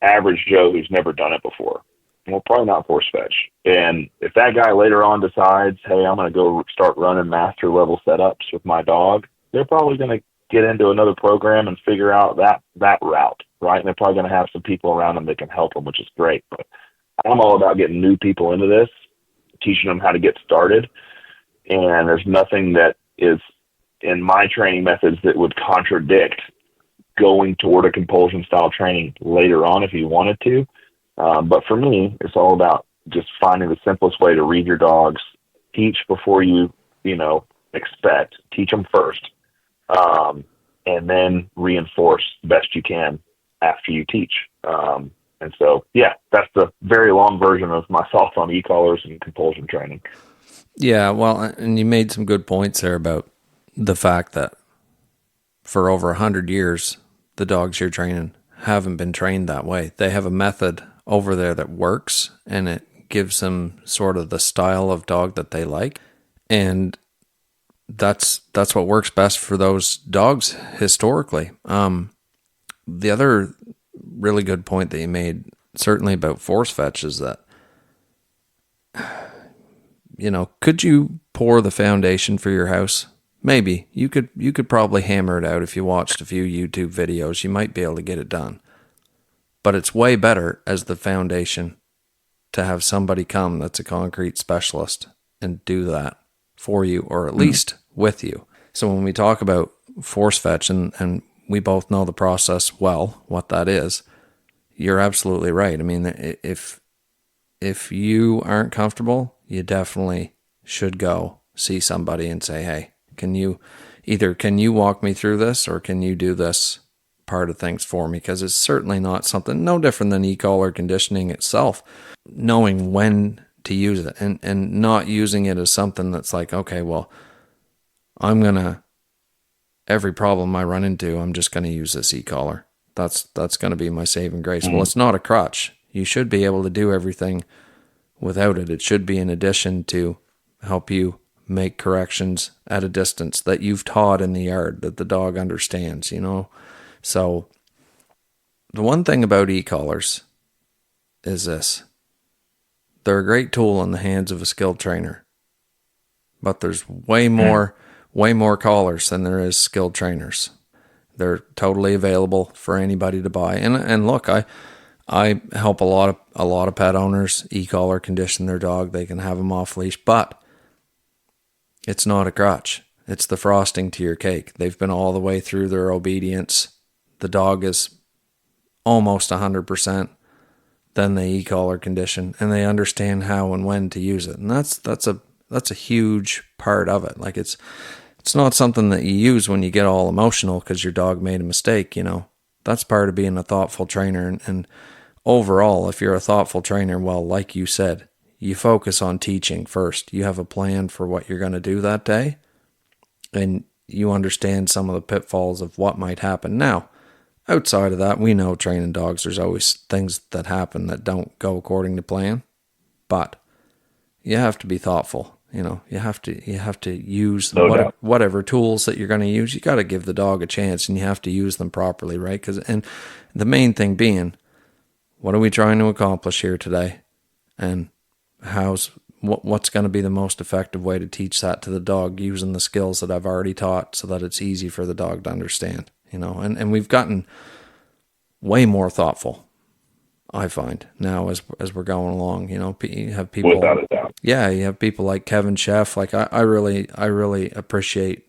average Joe who's never done it before? Well, probably not force fetch. And if that guy later on decides, hey, I'm going to go start running master level setups with my dog, they're probably going to get into another program and figure out that route, right? And they're probably going to have some people around them that can help them, which is great. But I'm all about getting new people into this, teaching them how to get started. And there's nothing that is in my training methods that would contradict going toward a compulsion style training later on if you wanted to. But for me, it's all about just finding the simplest way to read your dogs, teach before you expect, teach them first, and then reinforce the best you can after you teach. And so, yeah, that's the very long version of my thoughts on e-collars and compulsion training. Yeah, well, and you made some good points there about the fact that for over 100 years, the dogs you're training haven't been trained that way. They have a method over there that works, and it gives them sort of the style of dog that they like, and that's what works best for those dogs historically. The other really good point that you made, certainly about force fetch, is that could you pour the foundation for your house? Maybe you could probably hammer it out if you watched a few YouTube videos. You might be able to get it done. But it's way better as the foundation to have somebody come that's a concrete specialist and do that for you, or at least with you. So when we talk about force fetch, and we both know the process well, what that is, you're absolutely right. I mean, if you aren't comfortable, you definitely should go see somebody and say, hey, can you walk me through this, or can you do this part of things for me? Because it's certainly not something no different than e-collar conditioning itself, knowing when to use it and not using it as something that's like, okay, well, every problem I run into, I'm just going to use this e-collar. That's going to be my saving grace. Well, it's not a crutch. You should be able to do everything without it. It should be an addition to help you make corrections at a distance that you've taught in the yard, that the dog understands, So the one thing about e-collars is this. They're a great tool in the hands of a skilled trainer, but there's way more collars than there is skilled trainers. They're totally available for anybody to buy. And look, I help a lot of pet owners e-collar condition their dog. They can have them off leash, but it's not a crutch. It's the frosting to your cake. They've been all the way through their obedience. The dog is almost 100%. Then they e-collar condition, and they understand how and when to use it. And that's a huge part of it. Like it's not something that you use when you get all emotional because your dog made a mistake, That's part of being a thoughtful trainer. And overall, if you're a thoughtful trainer, well, like you said, you focus on teaching first. You have a plan for what you're going to do that day, and you understand some of the pitfalls of what might happen. Now, outside of that, we know training dogs, there's always things that happen that don't go according to plan, but you have to be thoughtful. You have to use No doubt. whatever tools that you're going to use. You got to give the dog a chance, and you have to use them properly, right? And the main thing being, what are we trying to accomplish here today, and what's going to be the most effective way to teach that to the dog using the skills that I've already taught, so that it's easy for the dog to understand. And we've gotten way more thoughtful, I find, now as we're going along. You have people, Without a doubt. yeah, you have people like Kevin Sheff. Like I really appreciate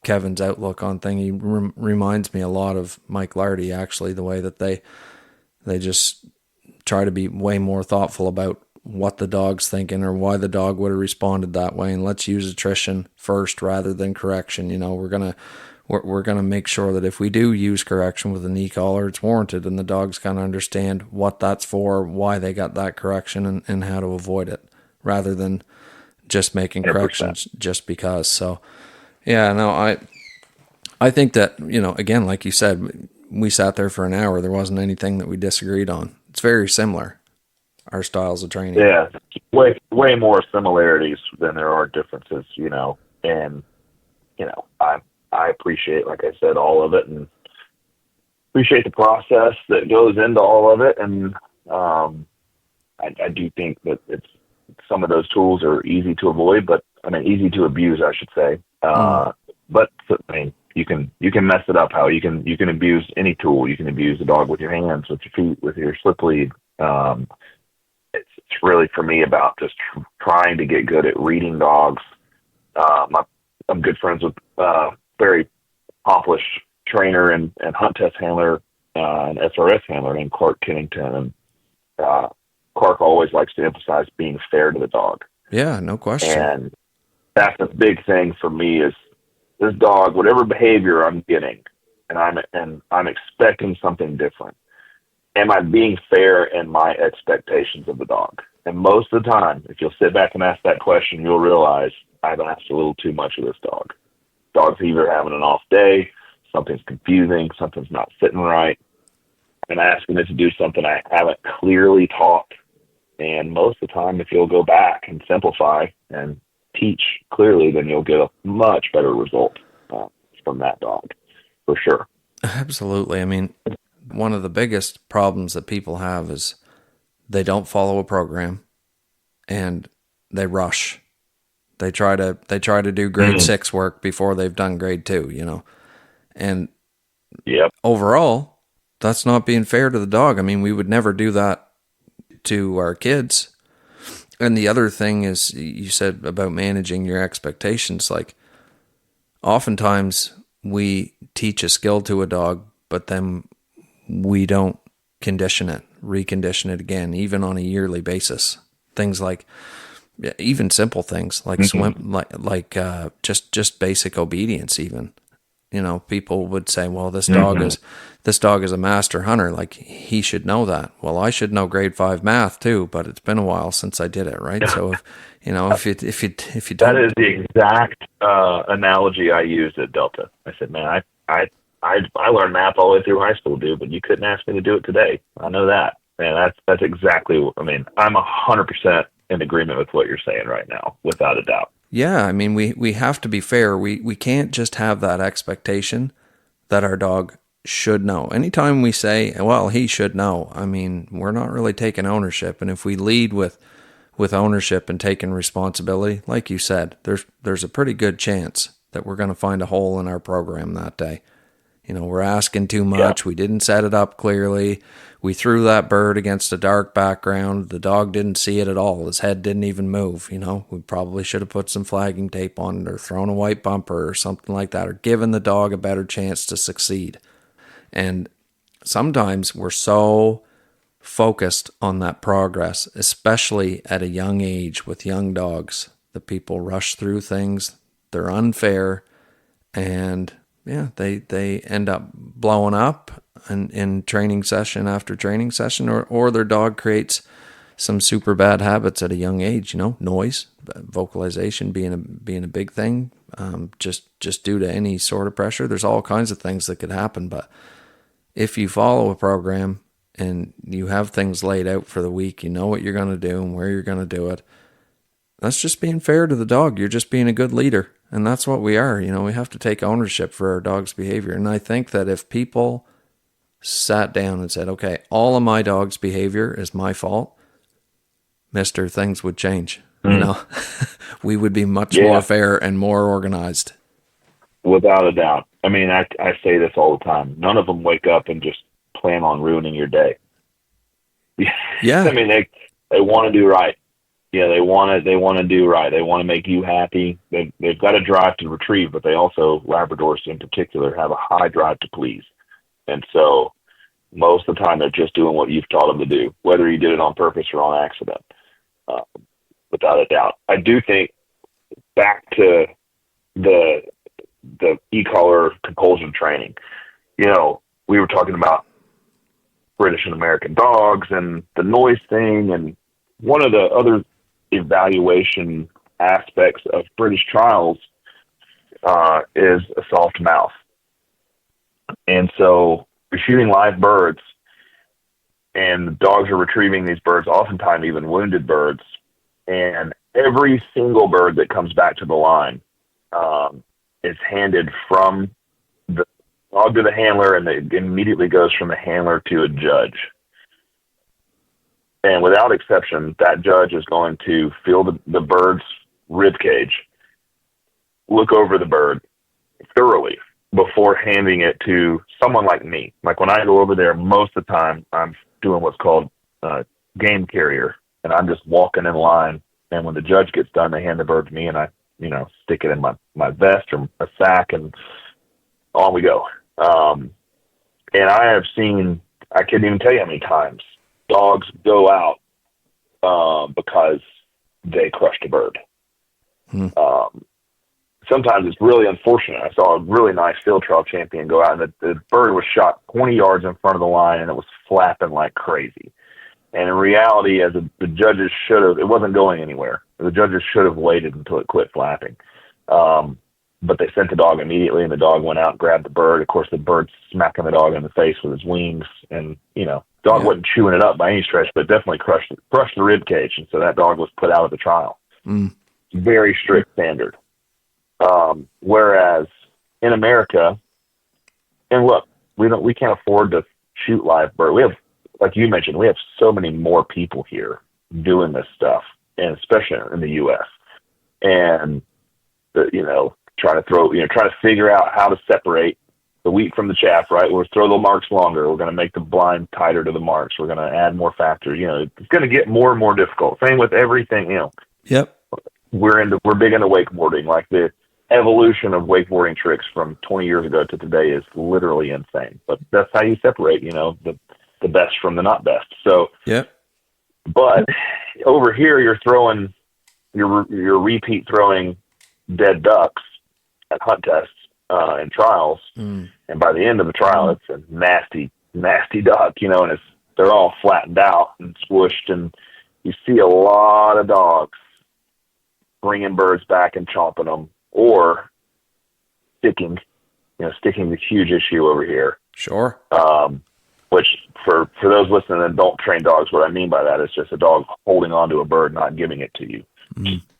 Kevin's outlook on things. He reminds me a lot of Mike Lardy, actually, the way that they just try to be way more thoughtful about what the dog's thinking or why the dog would have responded that way, and let's use attrition first rather than correction. We're gonna make sure that if we do use correction with a knee collar, it's warranted, and the dog's gonna understand what that's for, why they got that correction, and how to avoid it, rather than just making 100%. corrections just because. So, yeah, no, I think that, again, like you said, we sat there for an hour. There wasn't anything that we disagreed on. It's very similar, our styles of training. Yeah, way more similarities than there are differences, and I appreciate, like I said, all of it, and appreciate the process that goes into all of it. And I do think that some of those tools are easy to avoid, but easy to abuse, I should say. But you can mess it up. How you can abuse any tool. You can abuse the dog with your hands, with your feet, with your slip lead. It's really, for me, about just trying to get good at reading dogs. I'm good friends with very accomplished trainer and hunt test handler and SRS handler named Clark Kennington. And Clark always likes to emphasize being fair to the dog. Yeah, no question. And that's a big thing for me, is this dog, whatever behavior I'm getting, and I'm expecting something different. Am I being fair in my expectations of the dog? And most of the time, if you'll sit back and ask that question, you'll realize I've asked a little too much of this dog. Dog's either having an off day, something's confusing, something's not sitting right. I'm asking it to do something I haven't clearly taught. And most of the time, if you'll go back and simplify and teach clearly, then you'll get a much better result from that dog, for sure. Absolutely. One of the biggest problems that people have is they don't follow a program, and they rush. They try to do grade 6 work before they've done grade 2, and yep. Overall, that's not being fair to the dog. We would never do that to our kids. And the other thing is, you said about managing your expectations. Like, oftentimes we teach a skill to a dog, but then we don't recondition it again, even on a yearly basis. Things like, even simple things like swim, like just basic obedience. Even, people would say, well, this dog is a master hunter. Like, he should know that. Well, I should know grade 5 math too, but it's been a while since I did it. Right. So if you don't, that is the exact analogy I used at Delta. I said, man, I learned math all the way through high school, dude, but you couldn't ask me to do it today. I know that, man. That's exactly what, I'm 100% in agreement with what you're saying right now, without a doubt. Yeah. We have to be fair. We can't just have that expectation that our dog should know. Anytime we say, well, he should know, we're not really taking ownership. And if we lead with ownership and taking responsibility, like you said, there's a pretty good chance that we're going to find a hole in our program that day. We're asking too much. Yeah. We didn't set it up clearly. We threw that bird against a dark background. The dog didn't see it at all. His head didn't even move. We probably should have put some flagging tape on it, or thrown a white bumper or something like that, or given the dog a better chance to succeed. And sometimes we're so focused on that progress, especially at a young age with young dogs, that people rush through things. They're unfair, and they end up blowing up in training session after training session, or their dog creates some super bad habits at a young age. Noise, vocalization being a big thing, just due to any sort of pressure. There's all kinds of things that could happen, but if you follow a program and you have things laid out for the week, you know what you're going to do and where you're going to do it, that's just being fair to the dog. You're just being a good leader. And that's what we are. We have to take ownership for our dog's behavior. And I think that if people sat down and said, okay, all of my dog's behavior is my fault, Mister, things would change. We would be much more fair and more organized. Without a doubt. I mean, I say this all the time. None of them wake up and just plan on ruining your day. Yeah. I mean, they want to do right. Yeah, they want to do right. They want to make you happy. They've got a drive to retrieve, but they also, Labradors in particular, have a high drive to please. And so most of the time they're just doing what you've taught them to do, whether you did it on purpose or on accident, without a doubt. I do think back to the e-collar compulsion training. We were talking about British and American dogs and the noise thing, and one of the other evaluation aspects of British trials is a soft mouth. And so you're shooting live birds, and the dogs are retrieving these birds, oftentimes even wounded birds, and every single bird that comes back to the line is handed from the dog to the handler, and it immediately goes from the handler to a judge. And without exception, that judge is going to feel the bird's rib cage, look over the bird thoroughly before handing it to someone like me. Like when I go over there, most of the time I'm doing what's called game carrier, and I'm just walking in line. And when the judge gets done, they hand the bird to me, and I, stick it in my vest or a sack, and on we go. And I have seen, I couldn't even tell you how many times, dogs go out because they crushed a bird. Sometimes it's really unfortunate. I saw a really nice field trial champion go out, and the bird was shot 20 yards in front of the line, and it was flapping like crazy. And in reality, as the judges should have, it wasn't going anywhere. The judges should have waited until it quit flapping. But they sent the dog immediately, and the dog went out and grabbed the bird. Of course, the bird's smacking the dog in the face with his wings, and dog wasn't chewing it up by any stretch, but definitely crushed the rib cage, and so that dog was put out of the trial. Very strict standard. Whereas in America, and look, we can't afford to shoot live bird. We have, like you mentioned, we have so many more people here doing this stuff, and especially in the U.S. And trying to figure out how to separate the wheat from the chaff, right? We'll throw the marks longer. We're going to make the blind tighter to the marks. We're going to add more factors. It's going to get more and more difficult. Same with everything. Yep. We're big into wakeboarding. Like the evolution of wakeboarding tricks from 20 years ago to today is literally insane. But that's how you separate, the best from the not best. So, yep. But over here, you're repeat throwing dead ducks at hunt tests and trials, and by the end of the trial, it's a nasty, nasty duck, and they're all flattened out and squished, and you see a lot of dogs bringing birds back and chomping them, or sticking the huge issue over here. Sure. Which for those listening that don't train dogs, what I mean by that is just a dog holding on to a bird, not giving it to you.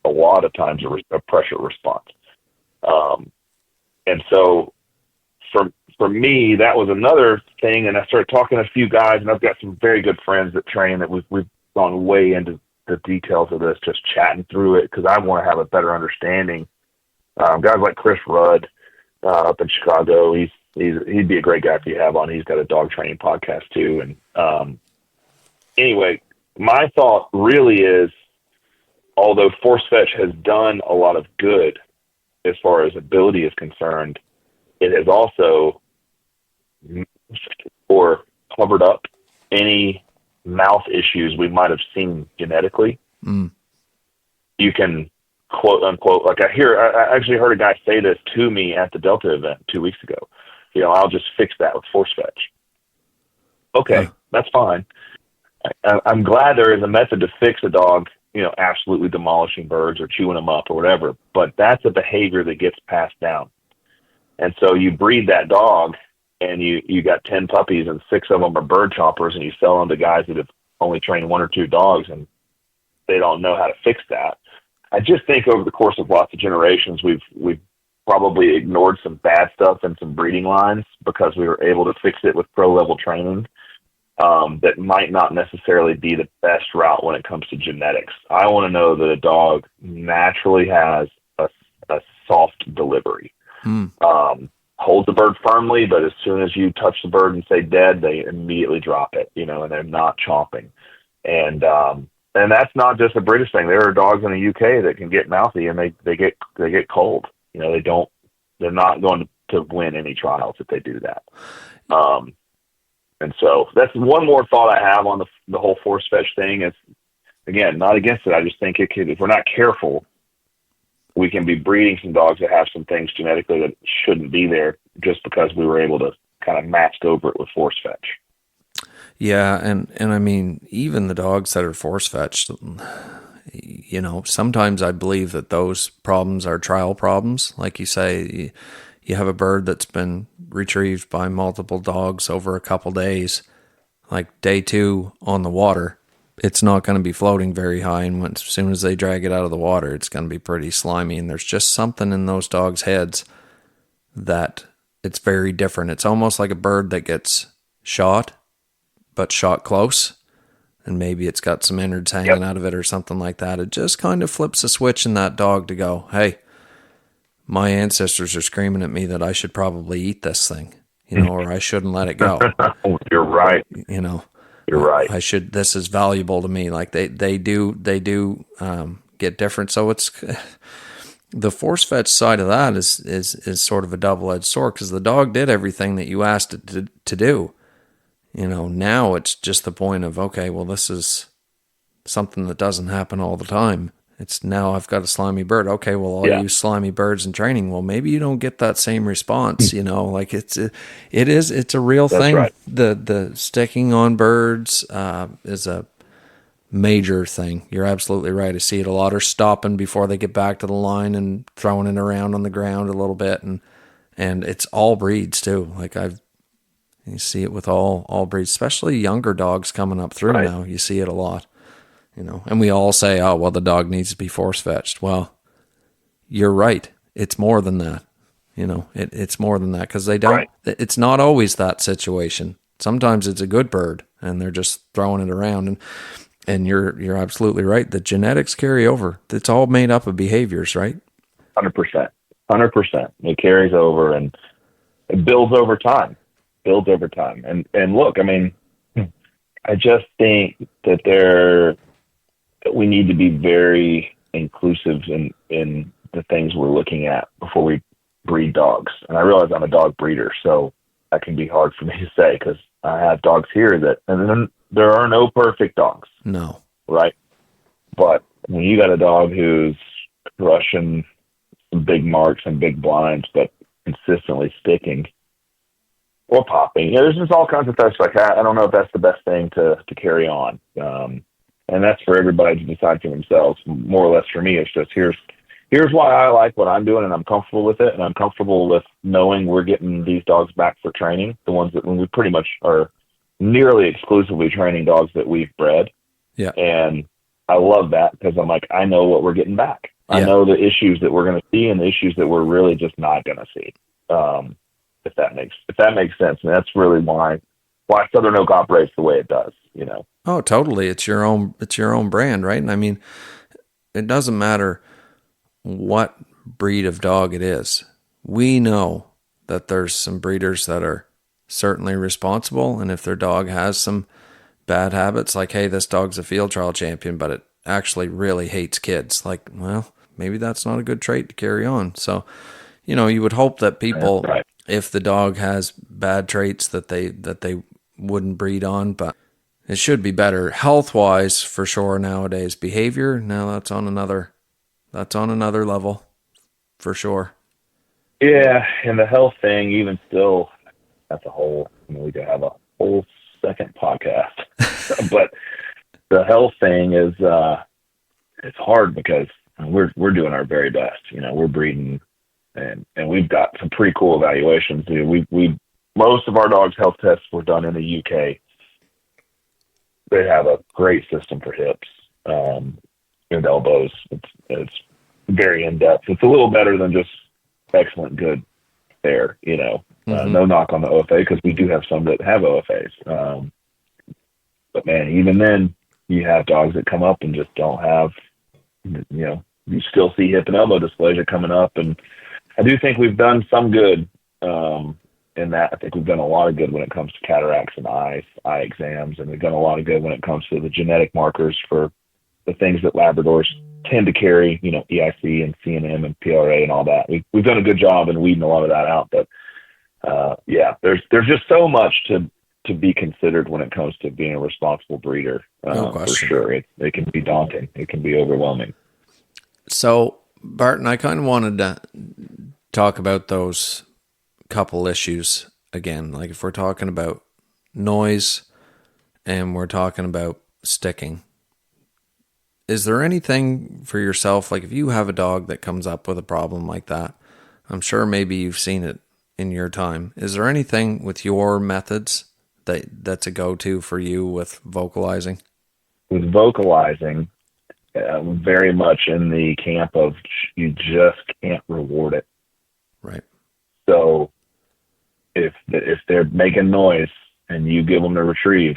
A lot of times a pressure response. And so for me, that was another thing. And I started talking to a few guys, and I've got some very good friends that train that we've gone way into the details of this, just chatting through it, because I want to have a better understanding. Guys like Chris Rudd up in Chicago, he'd be a great guy for you to have on. He's got a dog training podcast too. And anyway, my thought really is, although Force Fetch has done a lot of good as far as ability is concerned, it has also covered up any mouth issues we might have seen genetically. You can quote unquote, like I actually heard a guy say this to me at the Delta event 2 weeks ago. I'll just fix that with Force Fetch. Okay, that's fine. I'm glad there is a method to fix a dog, absolutely demolishing birds or chewing them up or whatever, but that's a behavior that gets passed down. And so you breed that dog, and you got 10 puppies, and 6 of them are bird chompers, and you sell them to guys that have only trained 1 or 2 dogs, and they don't know how to fix that. I just think over the course of lots of generations, we've probably ignored some bad stuff in some breeding lines because we were able to fix it with pro level training. That might not necessarily be the best route when it comes to genetics. I want to know that a dog naturally has a soft delivery. Hold the bird firmly, but as soon as you touch the bird and say dead, they immediately drop it, you know, and they're not chomping. And that's not just a British thing. There are dogs in the UK that can get mouthy and they get cold. You know, they're not going to win any trials if they do that. And so that's one more thought I have on the whole force fetch thing. Is, again, not against it. I just think if we're not careful, we can be breeding some dogs that have some things genetically that shouldn't be there just because we were able to kind of mask over it with force fetch. Yeah, and I mean, even the dogs that are force fetched, you know, sometimes I believe that those problems are trial problems. Like you say, you have a bird that's been retrieved by multiple dogs over a couple days, like day 2 on the water, it's not going to be floating very high. And as soon as they drag it out of the water, it's going to be pretty slimy. And there's just something in those dogs' heads that it's very different. It's almost like a bird that gets shot, but shot close. And maybe it's got some innards hanging out of it or something like that. It just kind of flips a switch in that dog to go, hey, my ancestors are screaming at me that I should probably eat this thing, you know, or I shouldn't let it go. You're right. You know, you're right. I should, this is valuable to me. Like they do get different. So it's the force fetch side of that is sort of a double-edged sword because the dog did everything that you asked it to do. You know, now it's just the point of, okay, well, this is something that doesn't happen all the time. It's now I've got a slimy bird. Okay, well, I'll use slimy birds in training. Well, maybe you don't get that same response, you know, like it's a real thing. Right. The sticking on birds is a major thing. You're absolutely right. I see it a lot, or stopping before they get back to the line and throwing it around on the ground a little bit. And it's all breeds too. Like you see it with all breeds, especially younger dogs coming up through now. You see it a lot. You know, and we all say, oh, well, the dog needs to be force fetched. Well, you're right. It's more than that. You know, it's more than that because they don't, it's not always that situation. Sometimes it's a good bird and they're just throwing it around. And you're absolutely right. The genetics carry over. It's all made up of behaviors, right? 100%. It carries over and it builds over time. And look, I mean, I just think that we need to be very inclusive in the things we're looking at before we breed dogs. And I realize I'm a dog breeder, so that can be hard for me to say because I have dogs here and then there are no perfect dogs. No. Right? But when you got a dog who's crushing some big marks and big blinds, but consistently sticking or popping, you know, there's just all kinds of things like that. I don't know if that's the best thing to carry on. And that's for everybody to decide for themselves. More or less for me, it's just here's why I like what I'm doing and I'm comfortable with it. And I'm comfortable with knowing we're getting these dogs back for training. The ones that when we pretty much are nearly exclusively training dogs that we've bred. Yeah. And I love that because I'm like, I know what we're getting back. Yeah. I know the issues that we're going to see and the issues that we're really just not going to see. If that makes sense. And that's really why Southern Oak operates the way it does, you know. Oh, totally. It's your own brand, right? And I mean, it doesn't matter what breed of dog it is. We know that there's some breeders that are certainly responsible, and if their dog has some bad habits, like, hey, this dog's a field trial champion, but it actually really hates kids, like, well, maybe that's not a good trait to carry on. So, you know, you would hope that people, if the dog has bad traits, that they wouldn't breed on, but it should be better health-wise for sure nowadays. Behavior, now that's on another level for sure. Yeah, and the health thing, even still, that's a whole, we could have a whole second podcast. But the health thing is, it's hard because we're doing our very best. You know, we're breeding, and we've got some pretty cool evaluations. We most of our dogs' health tests were done in the UK. They have a great system for hips. and elbows. It's very in depth. It's a little better than just excellent good there. No knock on the OFA because we do have some that have OFAs. But man, even then, you have dogs that come up and just don't have. You still see hip and elbow dysplasia coming up, and I do think we've done some good in that. I think we've done a lot of good when it comes to cataracts and eye exams, and we've done a lot of good when it comes to the genetic markers for the things that Labradors tend to carry, EIC and CNM and PRA and all that. We've done a good job in weeding a lot of that out, but there's just so much to be considered when it comes to being a responsible breeder. No for question. sure. It can be daunting. It can be overwhelming. So, Barton, I kind of wanted to talk about those couple issues again. Like if we're talking about noise and we're talking about sticking, is there anything for yourself, like if you have a dog that comes up with a problem like that, I'm sure maybe you've seen it in your time. Is there anything with your methods that's a go-to for you with vocalizing? With vocalizing, very much in the camp of you just can't reward it. Right. So if they're making noise and you give them the retrieve,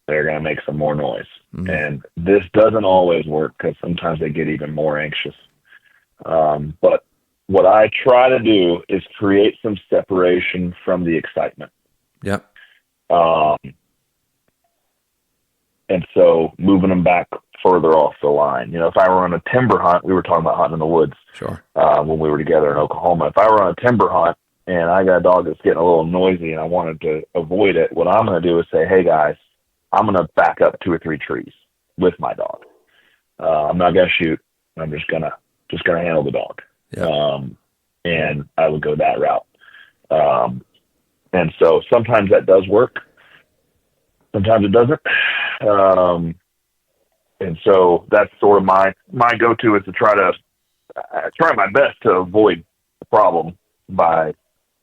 they're going to make some more noise. Mm-hmm. And this doesn't always work because sometimes they get even more anxious. But what I try to do is create some separation from the excitement. Yep. And so moving them back further off the line. If I were on a timber hunt, we were talking about hunting in the woods. Sure. When we were together in Oklahoma. If I were on a timber hunt and I got a dog that's getting a little noisy and I wanted to avoid it, what I'm going to do is say, hey guys, I'm going to back up 2 or 3 trees with my dog. I'm not going to shoot. I'm just going to handle the dog. Yeah. And I would go that route. And so sometimes that does work. Sometimes it doesn't. And so that's sort of my go-to is to try my best to avoid the problem by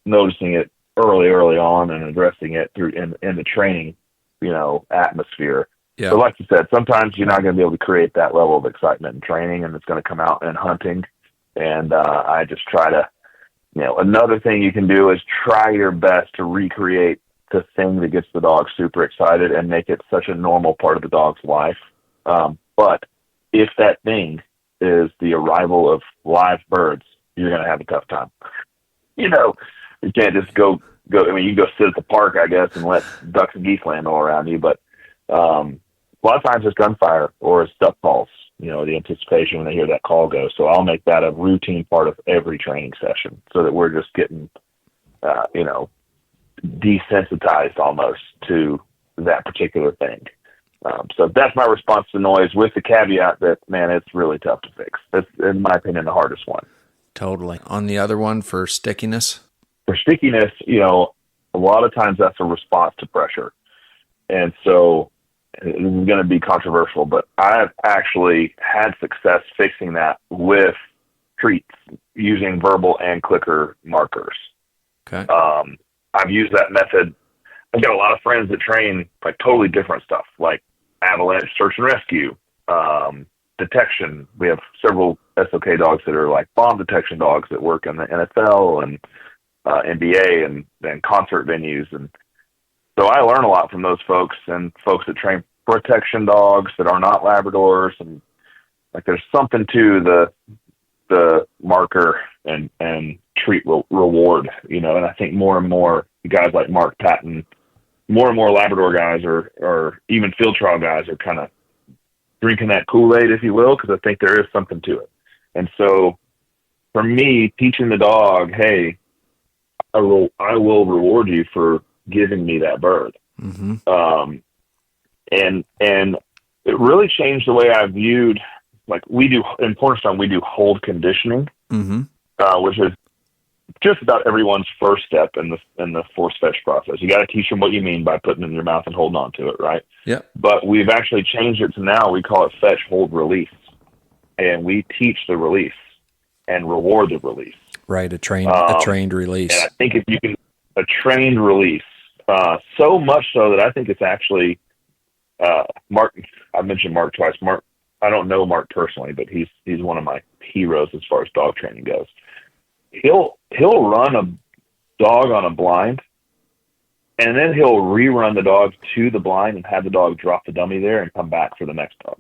noticing it early on and addressing it through in the training, atmosphere. Yeah. But like you said, sometimes you're not going to be able to create that level of excitement in training, and it's going to come out in hunting. And I just try to, another thing you can do is try your best to recreate the thing that gets the dog super excited and make it such a normal part of the dog's life. But if that thing is the arrival of live birds, you're going to have a tough time. You can't just go. I mean, you can go sit at the park, I guess, and let ducks and geese land all around you. But a lot of times it's gunfire or it's duck calls, the anticipation when they hear that call go. So I'll make that a routine part of every training session so that we're just getting, desensitized almost to that particular thing. So that's my response to noise, with the caveat that, man, it's really tough to fix. That's, in my opinion, the hardest one. Totally. On the other one, for stickiness? For stickiness, a lot of times that's a response to pressure. And so this is going to be controversial, but I've actually had success fixing that with treats using verbal and clicker markers. Okay. I've used that method. I've got a lot of friends that train like totally different stuff, like avalanche search and rescue, detection. We have several SOK dogs that are like bomb detection dogs that work in the NFL and NBA and concert venues. And so I learn a lot from those folks and folks that train protection dogs that are not Labradors. And like, there's something to the marker and treat reward, and I think more and more guys like Mark Patton, more and more Labrador guys or even field trial guys are kind of drinking that Kool-Aid, if you will, because I think there is something to it. And so for me, teaching the dog, hey, I will reward you for giving me that bird. Mm-hmm. And it really changed the way I viewed, like we do in Cornerstone, we do hold conditioning, mm-hmm. Which is just about everyone's first step in the force fetch process. You got to teach them what you mean by putting it in your mouth and holding on to it, right? Yeah. But we've actually changed it to now we call it fetch, hold, release, and we teach the release and reward the release. Right, a trained release. And I think if you can a trained release, so much so that I think it's actually Mark. I mentioned Mark twice. Mark I don't know Mark personally, but he's one of my heroes as far as dog training goes. He'll run a dog on a blind, and then he'll rerun the dog to the blind and have the dog drop the dummy there and come back for the next dog.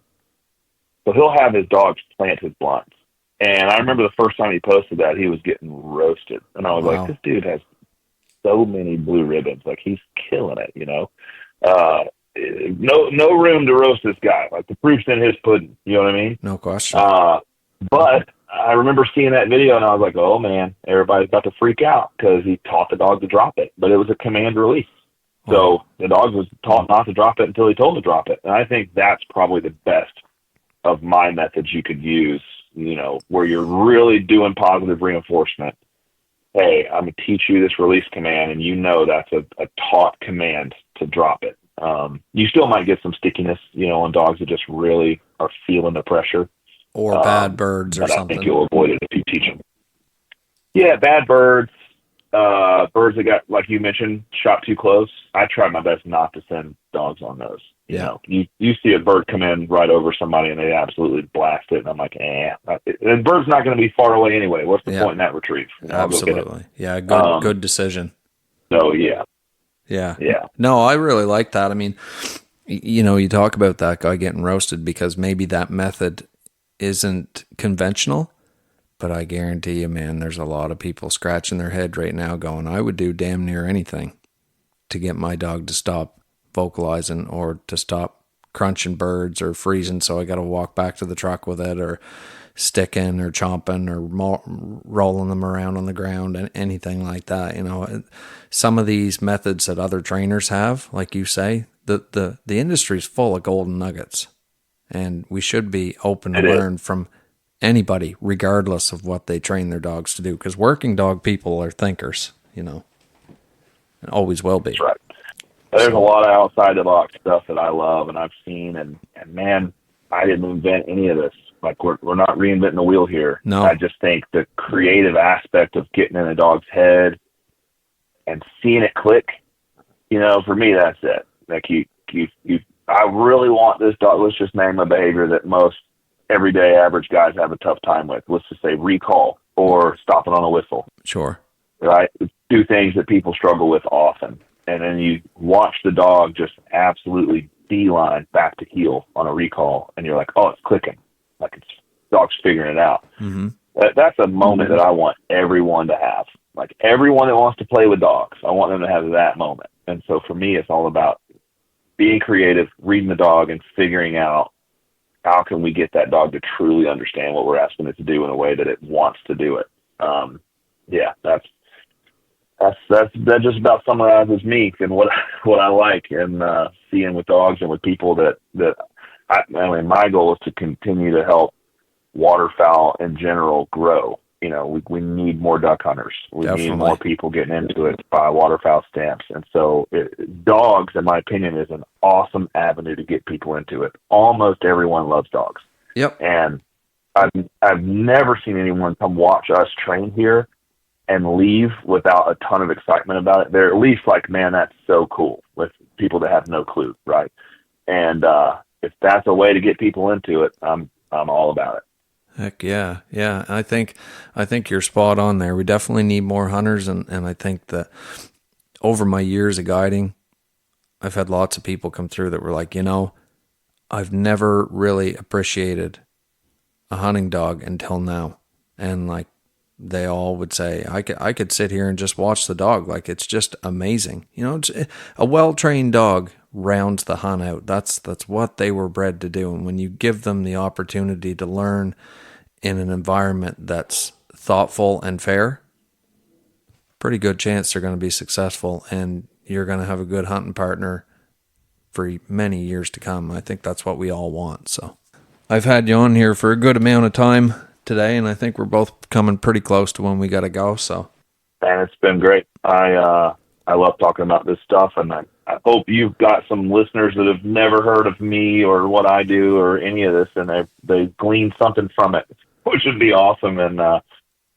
So he'll have his dogs plant his blinds. And I remember the first time he posted that, he was getting roasted. And I was like, this dude has so many blue ribbons. Like, he's killing it, you know? No room to roast this guy. Like, the proof's in his pudding. You know what I mean? No question. But I remember seeing that video, and I was like, oh, man, everybody's about to freak out because he taught the dog to drop it. But it was a command release. So the dog was taught not to drop it until he told him to drop it. And I think that's probably the best of my methods you could use, you know, where you're really doing positive reinforcement. Hey, I'm going to teach you this release command, and you know that's a taught command to drop it. You still might get some stickiness, you know, on dogs that just really are feeling the pressure. Or bad birds or something. I think you'll avoid it if you teach them. Yeah, bad birds, birds that got, like you mentioned, shot too close. I try my best not to send dogs on those. You know, you see a bird come in right over somebody and they absolutely blast it, and I'm like, the bird's not going to be far away anyway. What's the point in that retrieve? Absolutely. Yeah, good decision. So, yeah. No, I really like that. I mean, you know, you talk about that guy getting roasted because maybe that method isn't conventional, but I guarantee you, man, there's a lot of people scratching their head right now going, I would do damn near anything to get my dog to stop vocalizing or to stop crunching birds or freezing, so I got to walk back to the truck with it, or sticking or chomping or rolling them around on the ground and anything like that. You know, some of these methods that other trainers have, like you say, the industry's full of golden nuggets, and we should be open to learn from anybody, regardless of what they train their dogs to do, because working dog people are thinkers, you know, and always will be. That's right. There's a lot of outside the box stuff that I love and I've seen, and man, I didn't invent any of this. Like, we're not reinventing the wheel here. No. I just think the creative aspect of getting in a dog's head and seeing it click, you know, for me, that's it. Like, I really want this dog. Let's just name a behavior that most everyday average guys have a tough time with. Let's just say recall or stopping on a whistle. Sure. Right? Do things that people struggle with often. And then you watch the dog just absolutely beeline back to heel on a recall, and you're like, oh, it's clicking. Like, it's dog's figuring it out. Mm-hmm. That's a moment that I want everyone to have. Like, everyone that wants to play with dogs, I want them to have that moment. And so for me, it's all about being creative, reading the dog, and figuring out how can we get that dog to truly understand what we're asking it to do in a way that it wants to do it. That just about summarizes me and what I like, and seeing with dogs and with people that I mean, my goal is to continue to help waterfowl in general grow. You know, we need more duck hunters. We Definitely. need more people getting into it by waterfowl stamps. And so dogs, in my opinion, is an awesome avenue to get people into it. Almost everyone loves dogs. Yep. And I've never seen anyone come watch us train here and leave without a ton of excitement about it. They're at least like, man, that's so cool, with people that have no clue, right? And if that's a way to get people into it, I'm all about it. Heck yeah. Yeah. I think you're spot on there. We definitely need more hunters. And I think that over my years of guiding, I've had lots of people come through that were like, you know, I've never really appreciated a hunting dog until now. And like, they all would say, I could sit here and just watch the dog. Like, it's just amazing. You know, a well-trained dog rounds the hunt out. That's what they were bred to do. And when you give them the opportunity to learn in an environment that's thoughtful and fair, pretty good chance they're going to be successful, and you're going to have a good hunting partner for many years to come. I think that's what we all want. So I've had you on here for a good amount of time today, and I think we're both coming pretty close to when we got to go. So, and it's been great. I love talking about this stuff, and I hope you've got some listeners that have never heard of me or what I do or any of this, and they glean something from it, which would be awesome. And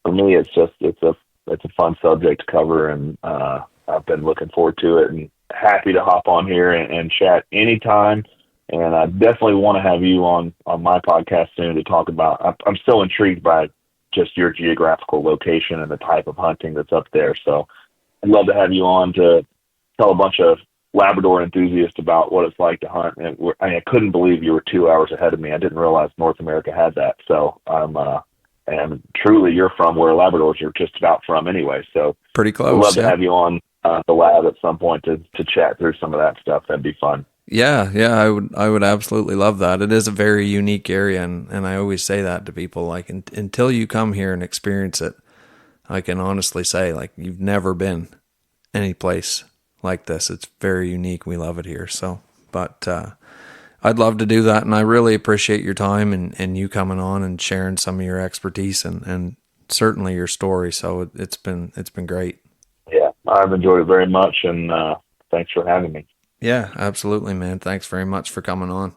for me, it's a fun subject to cover, and I've been looking forward to it and happy to hop on here and chat anytime. And I definitely want to have you on my podcast soon to talk about. I'm still intrigued by just your geographical location and the type of hunting that's up there. So I'd love to have you on to tell a bunch of Labrador enthusiasts about what it's like to hunt. And I couldn't believe you were 2 hours ahead of me. I didn't realize North America had that. So and truly you're from where Labradors are just about from anyway. So pretty close. I'd love to have you on the lab at some point to chat through some of that stuff. That'd be fun. Yeah, I would absolutely love that. It is a very unique area, and I always say that to people, like, until you come here and experience it, I can honestly say, like, you've never been any place like this. It's very unique. We love it here. So, but I'd love to do that, and I really appreciate your time and you coming on and sharing some of your expertise and certainly your story. So it's been great. Yeah, I've enjoyed it very much, and thanks for having me. Yeah, absolutely, man. Thanks very much for coming on.